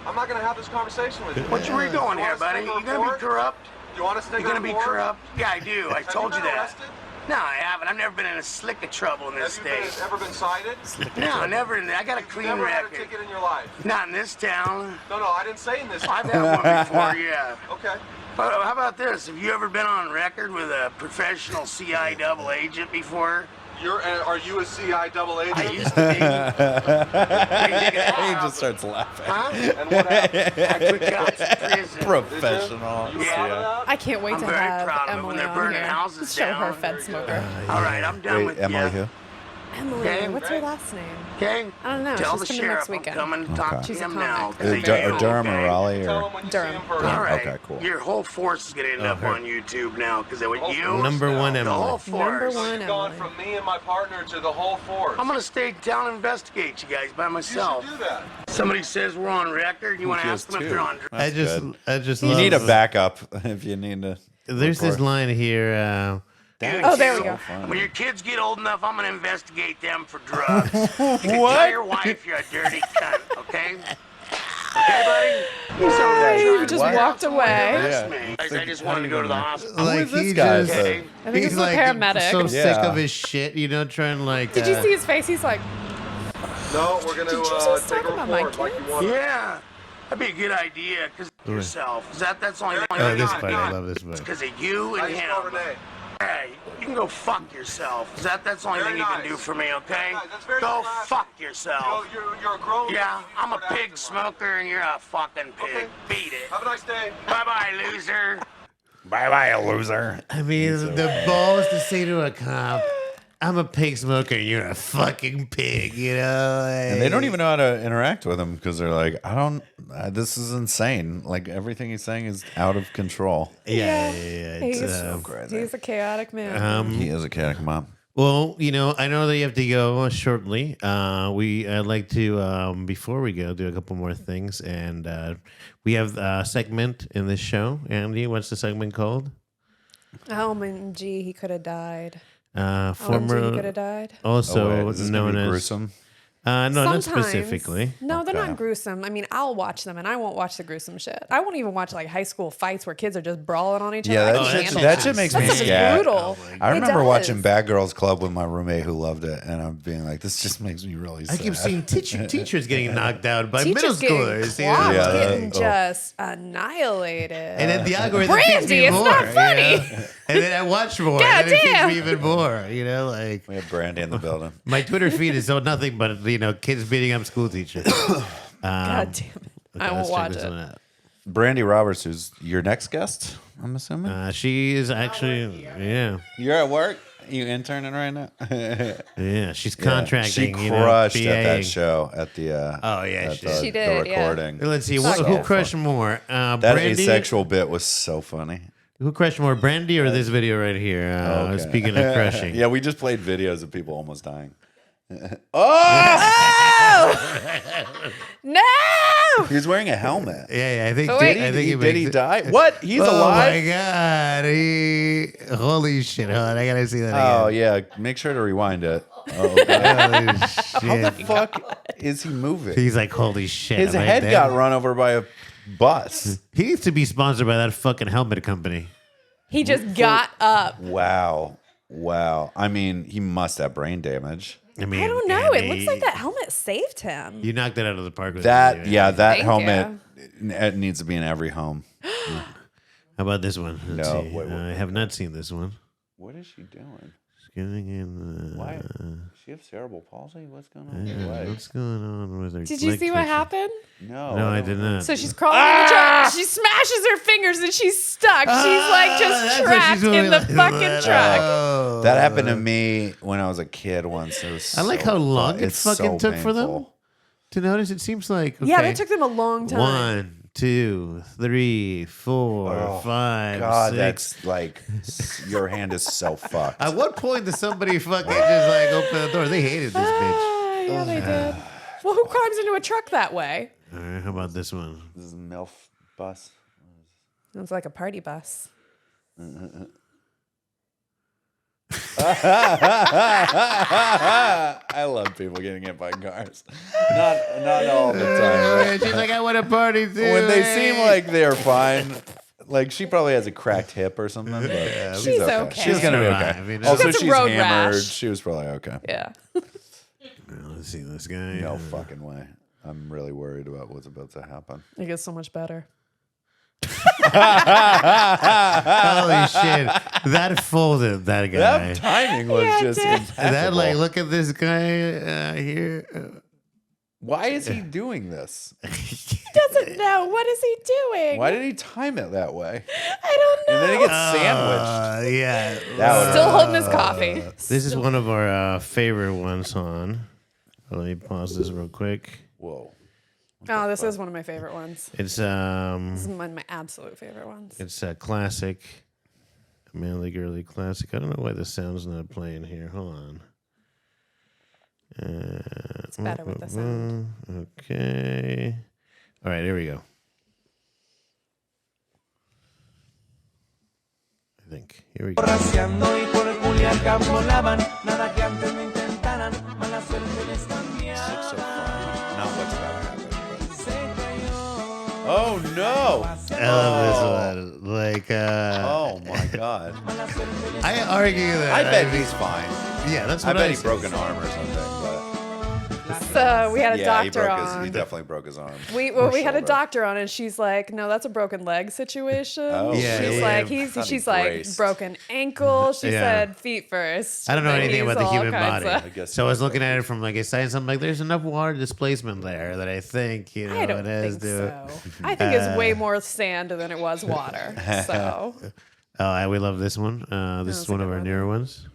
I'm not going to have this conversation with you. Where you going You here, wanna buddy? sneak a You gonna be report? corrupt? You want to stay You gonna be corrupt? Yeah, I do. I told you been that. arrested? No, I haven't. I've never been in a slick of trouble in this Have you state. ever been cited? No, never. I got a You've clean never had a record. ticket in your life? Not in this town. No, I didn't say in this. I've had one before, yeah. Okay. But how about this? Have you ever been on record with a professional CI double agent before? Are you a CI double agent? I used to be. He just starts laughing. Huh? And what happened? I took cops to prison. Professional. You Yeah. proud of that? I can't wait I'm to very have proud of it when Emily they're on burning here. houses Let's show her down. FedSmoker. All right, I'm done Wait, with Emily you. who? Emily, Okay. what's her last name? Okay? I don't know. Tell She's the coming next sheriff I'm weekend. coming to talk Okay. to She's a him now. comic. 'cause they know, Durham or okay? Raleigh Tell or? him when you Durham. see him first. All right. Okay, cool. Your whole force is going to end up her. on YouTube now because with Oh, you, Number one, the whole Emily. force. Number So one, you've gone Emily. from me and my partner to the whole force. I'm going to stay down and investigate you guys by You myself. should do that. Somebody says we're on record. You want to He ask is them if too. they're on I just You love need a backup if you need to. There's this record. line here. Oh, there we go. When your kids get old enough, I'm going to investigate them for drugs. You can What? tell your wife you're a dirty cunt, okay? Okay, buddy? He's over there He trying to just arrest walked away. me. I just wanted to go to the hospital. Like is this he guy? just, Okay. I think he's it's a like paramedic. so sick Yeah. of his shit, you know, trying like. Did you see his face? He's like, No, we're going Did you just to take talk a about my report like you kids? want. Yeah, that'd be a good idea. Because yourself. That's the only thing. Oh, this part. I love this part. Because of you How and you spell him. Renee? Hey, you can go fuck yourself. That's the only Very thing you can nice. do for me, okay? nice. That's very Go classy. fuck You know, yourself. you're a grown Yeah, man. You I'm a start acting pig right. smoker and you're a fucking pig. Okay. Beat it. Have a nice day. Bye-bye, loser. Bye bye, loser. I mean, the balls to say to a cop, "I'm a pig smoker, and you're a fucking pig," you know? And they don't even know how to interact with him because they're like, I don't. This is insane. Like everything he's saying is out of controle. Yeah. he's, It's, he's a chaotic man. He is a chaotic mom. well, you know, I know that you have to go shortly. I'd like to, before we go, do a couple more things. And we have a segment in this show. Andy, what's the segment called? OMG, he could have died. Former, OMG, he could have died. also Is this known gonna be as gruesome? No, not Sometimes. specifically. No, they're Okay. not gruesome. I mean, I'll watch them, and I won't watch the gruesome shit. I won't even watch like high school fights where kids are just brawling on each Yeah, other. that I shit- can't handle that shit makes That me stuff is scared. brutal. I It remember does. watching Bad Girls Club with my roommate who loved it, and I'm being like, this just makes me really I sad. keep seeing teachers getting knocked out by middle Teachers getting schoolers. you clocked, know? Yeah, getting just annihilated. And then the algorithm Brandy, feeds me it's more. not you funny. know? And then I watch more. God and then it damn. feeds me even more. You know, like We have Brandy in the building. my Twitter feed is so nothing but kids beating up school teachers. God damn it. I won't watch it. Brandy Roberts, who's your next guest, I'm assuming. She is actually, yeah, You're at work. You interning right now? yeah. She's contracting. She crushed at that BAing. show at the. Oh, yeah, at she the, did. She the did, yeah. recording. Let's see, So who good. crushed more? That Brandy? asexual bit was so funny. Who crushed more, Brandy or this video right here? Okay. Speaking of crushing. Yeah, we just played videos of people almost dying. Oh! No! He was wearing a helmet. Yeah, I think. But wait. I think Did makes he it- die? What? He's Oh alive? my god! Holy shit! Hold on, I gotta see that Oh again. yeah, make sure to rewind it. Oh, okay. Holy How the shit! fuck is he moving? He's like, holy shit! His I'm head like, got "Damn." run over by a bus. He needs to be sponsored by that fucking helmet company. He just got up. Wow. Wow. I mean, he must have brain damage. I mean, I don't know. It looks like that helmet saved him. You knocked it out of the park. With That you, that Thank helmet it needs to be in every home. How about this one? Let's No, see. wait, I have not seen this one. What is she doing? She's getting in. Why? Does she have cerebral palsy? What's going on with her Yeah, legs? what's going on with her? Did you leg see what twitching? happened? No, I did not. So she's crawling in the truck. She smashes her fingers and she's stuck. She's like just trapped in the fucking truck. That happened to me when I was a kid once. It was I like so how long it it's fucking so took for them painful. to notice. It seems like Yeah, okay, that took them a long time. 1, 2, 3, 4, Oh, 5, God, 6. that's like your hand is so fucked. At what point does somebody fucking just like open the door? They hated this bitch. Yeah, they did. Well, who climbs into a truck that way? All right, how about this one? This is MILF bus. It's like a party bus. I love people getting hit by cars. Not all the time. Right? She's like, I want a party too. When they seem like they're fine. Like she probably has a cracked hip or something. But Yeah, She's okay. She's gonna be okay. I mean, also, got some she's road hammered. rash. She was probably okay. Yeah. Let's see this guy. No fucking way. I'm really worried about what's about to happen. It gets so much better. Holy shit! That folded that guy. That timing was just impeccable. That like, look at this guy here. Why is he doing this? He doesn't know. What is he doing? Why did he time it that way? I don't know. And then he gets sandwiched. Yeah. That Still holding his coffee. This is one of our favorite ones on. Let me pause this real quick. Whoa. Oh, this is one of my favorite ones. It's This is one of my absolute favorite ones. It's a classic, manly girly classic. I don't know why the sound's not playing here. Hold on. It's better with the sound. Okay. All right, here we go. I think. Here we go. This looks so fun. Not what's about to happen. But... Oh no! I love this one. Like, Oh my god. I argue that. I bet he's fine. Yeah, that's I what bet he say. broke an arm or something. But So we had a yeah, doctor he on. he definitely broke his arm. We Or had a shoulder. doctor on, and she's like, "No, that's a broken leg situation." Oh, Yeah, she's yeah, like, yeah. Thought he she's like braced. broken ankle. She Yeah. said feet first. I don't know But anything he's about the all human kinds body. of- I guess So I was so. looking at it from like a science. I'm like, there's enough water displacement there that I think, you know, I don't it has think to. so. I think it's way more sand than it was water. So Oh, we love this one. This is that's a one of good our one. newer ones.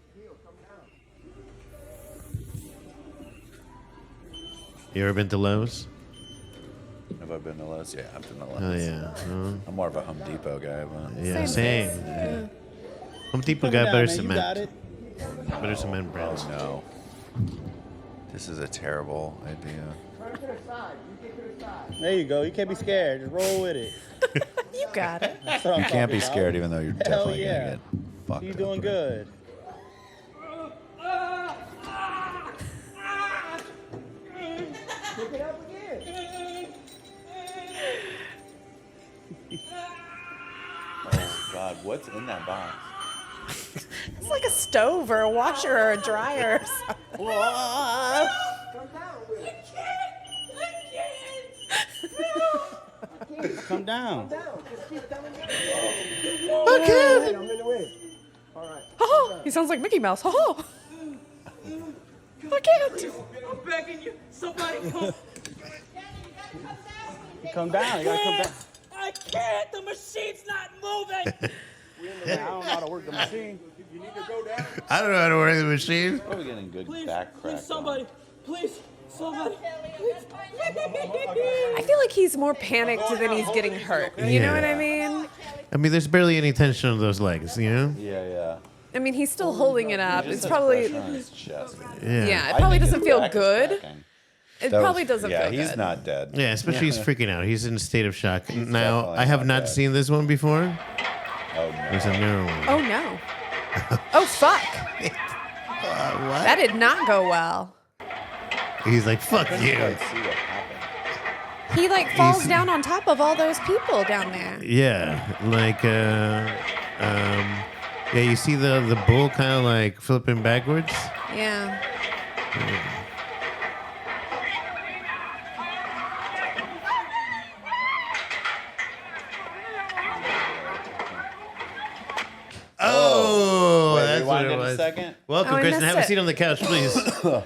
You ever been to Lowe's? Have I been to Lowe's? Yeah, I've been to Lowe's. Oh yeah. I'm more of a Home Depot guy, but Yeah, same. Yeah. Home Depot got better cement. Better cement brands. no. This is a terrible idea. There you go. You can't be scared. Just roll with it. you got it. That's what I'm You can't be talking scared about. even though you're Hell definitely yeah. gonna get fucked. You're up. doing good. Pick it up again. Oh God, what's in that box? It's like a stove or a washer or a dryer. Or something. Come down. Okay. I'm in the way. All right. Oh, he sounds like Mickey Mouse. Oh, I can't. I'm begging you. Somebody come. Come down. You gotta come down. I can't. The machine's not moving. I don't know how to work the machine. You need to go down. I don't know how to work the machine. Probably getting good Please, back crack. please, somebody. Please, somebody. I feel like he's more panicked than he's getting hurt. You know what I mean? I mean, there's barely any tension on those legs, you know? Yeah, yeah. I mean, he's still holding it up. He just It's has probably pressure on his chest. yeah. It I probably think his doesn't feel back is good. cracking. It That probably was- doesn't yeah, feel good. he's not dead. Yeah, especially he's freaking out. He's in a state of shock. Now, definitely I have not not dead. seen this one before. Oh no. There's a newer one. Oh no. Oh fuck. That did not go well. He's like, fuck I you. couldn't quite see what happened. He like falls down on top of all those people down there. Yeah, like, Yeah, you see the bull kind of like flipping backwards. Yeah. Oh, Wait, that's what rewind it in a was. second. Welcome, Oh, I Kristen. Have a missed seat on the couch, please. Oh,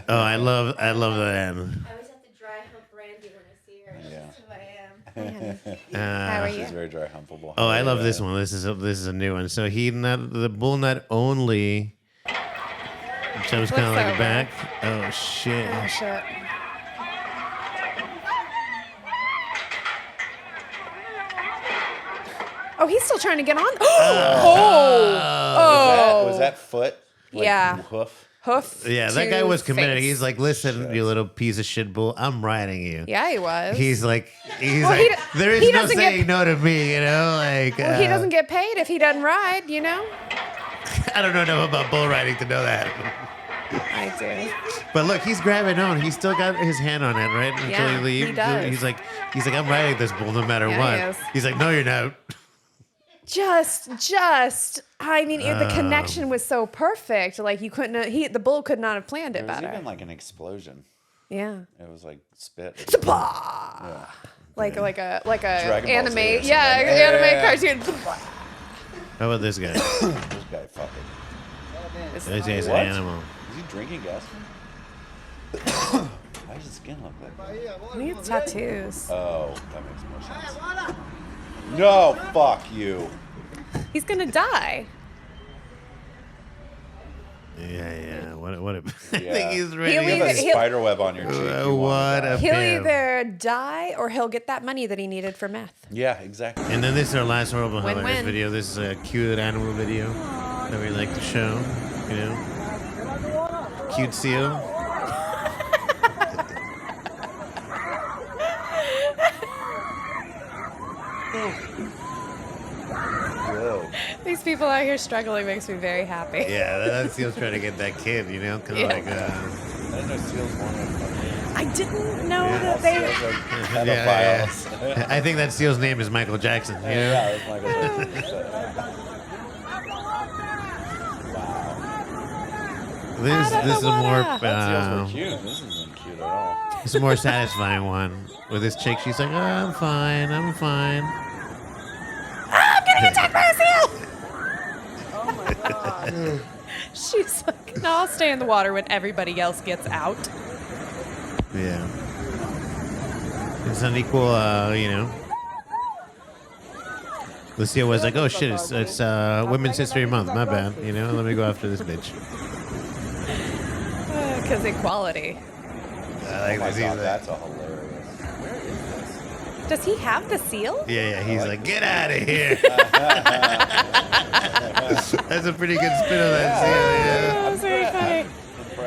I love that. I always have to dry hump Randy when I see her. Yeah. That's who I am. How are you? She's very dry humpable. Oh, I love this one. This is a new one. So the bull not only jumps kind of Flips like over. back. Oh shit! Oh shit. Oh, he's still trying to get on. Was that foot? Like, Yeah. Hoof. Hoof. Yeah, that to guy was committed. face. He's like, listen, you little piece of shit bull, I'm riding you. Yeah, he was. He's like, Well, he d- there is he no doesn't get- saying no to me, you know? Like, Well, he doesn't get paid if he doesn't ride, you know? I don't know enough about bull riding to know that. I do. But look, he's grabbing on. He's still got his hand on it, right? Until Yeah, he leaves. he does. He's like, I'm riding this bull no matter Yeah, what. he is. He's like, no, you're not. I mean, the connection was so perfect. Like you couldn't, the bull could not have planned it There was better. even like an explosion. Yeah. It was like spit. Yeah. Like a Dragon Ball Z anime, or something. yeah, Yeah. anime cartoon. How about this guy? This guy fucking. This guy's an What? animal. Is he drinking gas? Why does his skin look like that? He needs tattoos. Oh, that makes more sense. No, fuck you. He's gonna die. Yeah. What a, I Yeah. think he's ready. He'll You have a either- he'll- spider web on your cheek. You what want a that. He'll pimp. either die or he'll get that money that he needed for meth. Yeah, exactly. And then this is our last horrible Win-win. hilarious video. This is a cute animal video that we like to show. You know, cute seal. Whoa. These people out here struggling makes me very happy. Yeah, that seal's trying to get that kid. You know, kind of Yeah. like. I didn't know seals wanted I didn't know that they. Yeah. I think that seal's name is Michael Jackson. You know? Yeah, it's Michael Jackson. This is a more Seals were cute. This isn't cute at all. it's a more satisfying one. With this chick, she's like, oh, I'm fine. I'm getting attacked by a seal. Oh my god. She's like, no, I'll stay in the water when everybody else gets out. Yeah. It's unequal, you know. Lucia was like, oh shit, it's Women's History Month. My bad. You know, let me go after this bitch. Because equality. I like Oh my this. God, He's that's a hilarious. Where is this? Does he have the seal? yeah. He's like, get out of here. That's a pretty good spin on that seal. Oh, that was very funny.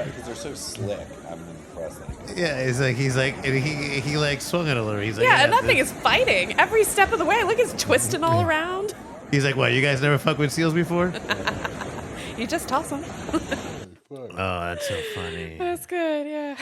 Because they're so slick. I'm impressed. Yeah, he's like, and he like swung it a little. He's like, Yeah, and that thing is fighting every step of the way. Look, it's twisting all around. He's like, what? You guys never fuck with seals before? You just toss them. Oh, that's so funny. That's good, yeah.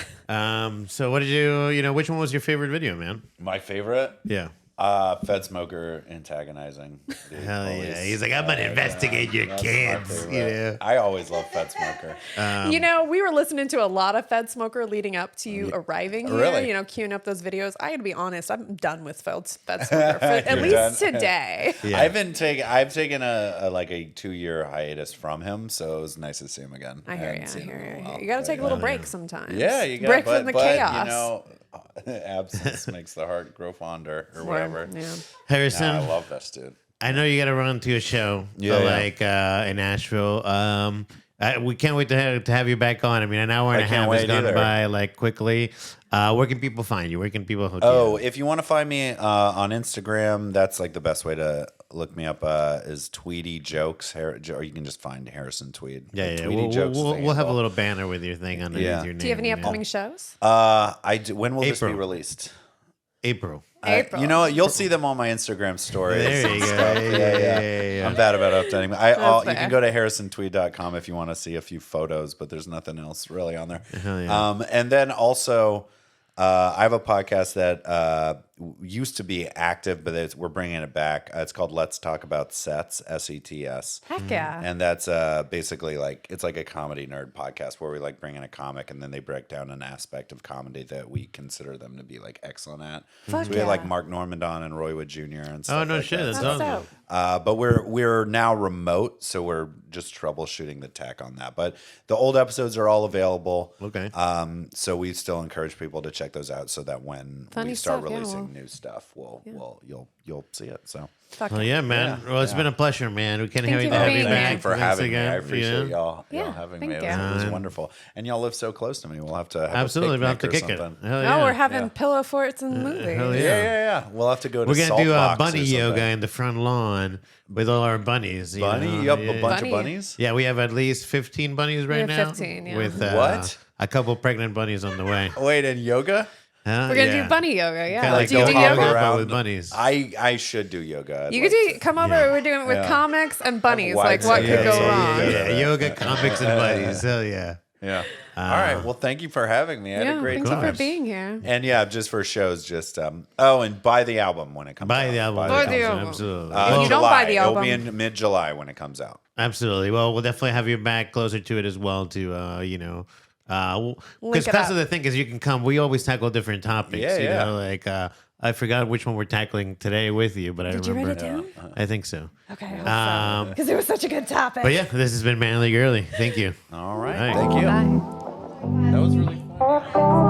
So what did you know, which one was your favorite video, man? My favorite? Yeah. FedSmoker antagonizing. the Hell yeah. police. He's like, I'm going to investigate your That's my kids. favorite. You know? I always love FedSmoker. You know, we were listening to a lot of FedSmoker leading up to you arriving here. Really? You know, queuing up those videos. I got to be honest, I'm done with FedSmoker for at You're least done? today. Yeah. I've taken a like a 2-year hitus from him, so it was nice to see him again. I hear hadn't you. I seen him in hear a you. while, You got to but take a little break sometimes. Yeah, you got break but, from the but, chaos. You know, absence makes the heart grow fonder or whatever. Yeah. Harrison, I love this dude. I know you got to run to a show, Yeah, like in Nashville. We can't wait to have you back on. I mean, an hour and I a can't half has wait gone either. by like quickly. Where can people find you? Where can people hook you Oh, up? if you want to find me on Instagram, that's like the best way to look me up is Tweedy Jokes, or you can just find Harrison Tweed. Yeah. Tweedy Jokes is the We'll have a handle. little banner with your thing underneath Yeah. your name. Do you have any you know? upcoming shows? I do. When will this April. be released? April. April. You know what? You'll see them on my Instagram stories. There you and go. stuff. Yeah. I'm bad about updating. You fair. can go to harrisontweed.com if you want to see a few photos, but there's nothing else really on there. Hell yeah. And then also, I have a podcast that used to be active, but we're bringing it back. It's called Let's Talk About Sets, SETS. Heck yeah. And that's basically it's like a comedy nerd podcast where we like bring in a comic and then they break down an aspect of comedy that we consider them to be like excellent at. Fuck So we had like yeah. Mark Normand on and Roy Wood Jr. and stuff. Oh no like shit, that. that's That's awesome. dope. But we're now remote, so we're just troubleshooting the tech on that. But the old episodes are all available. Okay. So we still encourage people to check those out, so that when Funny we start stuff, yeah, releasing well. new stuff, you'll see it. So Fuck Oh yeah. yeah, man. Yeah, well, it's yeah. been a pleasure, man. We can't Thank have you you for have being you here. back. Thank you for once having me. again, I appreciate yeah. y'all Yeah, having thank me. you. It was wonderful, and y'all live so close to me. We'll have to have Absolutely, a we'll have to picnic or kick it. something. Hell No, yeah. we're having Yeah. pillow forts and movies. Hell Yeah, yeah. yeah. We'll have to go to We're gonna Salt do Box bunny or yoga something. in the front lawn with all our bunnies. You Bunny? know? You have Yeah. a bunch Bunny. of bunnies? Yeah, we have at least 15 bunnies right have now. 15, yeah. With What? a couple pregnant bunnies on the way. Wait, in yoga? Huh? We're gonna Yeah. do bunny yoga. Yeah. Kinda like do you go do all yoga? around with bunnies. I should do yoga. I'd You like could do to. come over. Yeah. We're doing it with Yeah. comics and bunnies. wide Like what set. could Yeah, go yeah, wrong? Yeah, yoga, comics, and bunnies. Hell yeah. Yeah. All right. Well, thank you for having me. I had a great thank time. you for being here. And yeah, just for shows, just and buy the album when it comes out. Buy the album. Buy the album. Absolutely. If you don't buy the It'll be album- in mid-July when it comes out. Absolutely. Well, we'll definitely have you back closer to it as well. To Link because it that's up. the thing is you can come. We always tackle different topics. Yeah, you yeah. know, like I forgot which one we're tackling today with you, but I Did you remember. write it down? I think so. Okay. I hope so. Because it was such a good topic. But yeah, this has been Manly Girly. Thank you. All right. All right. Thank you. Bye. That was really fun.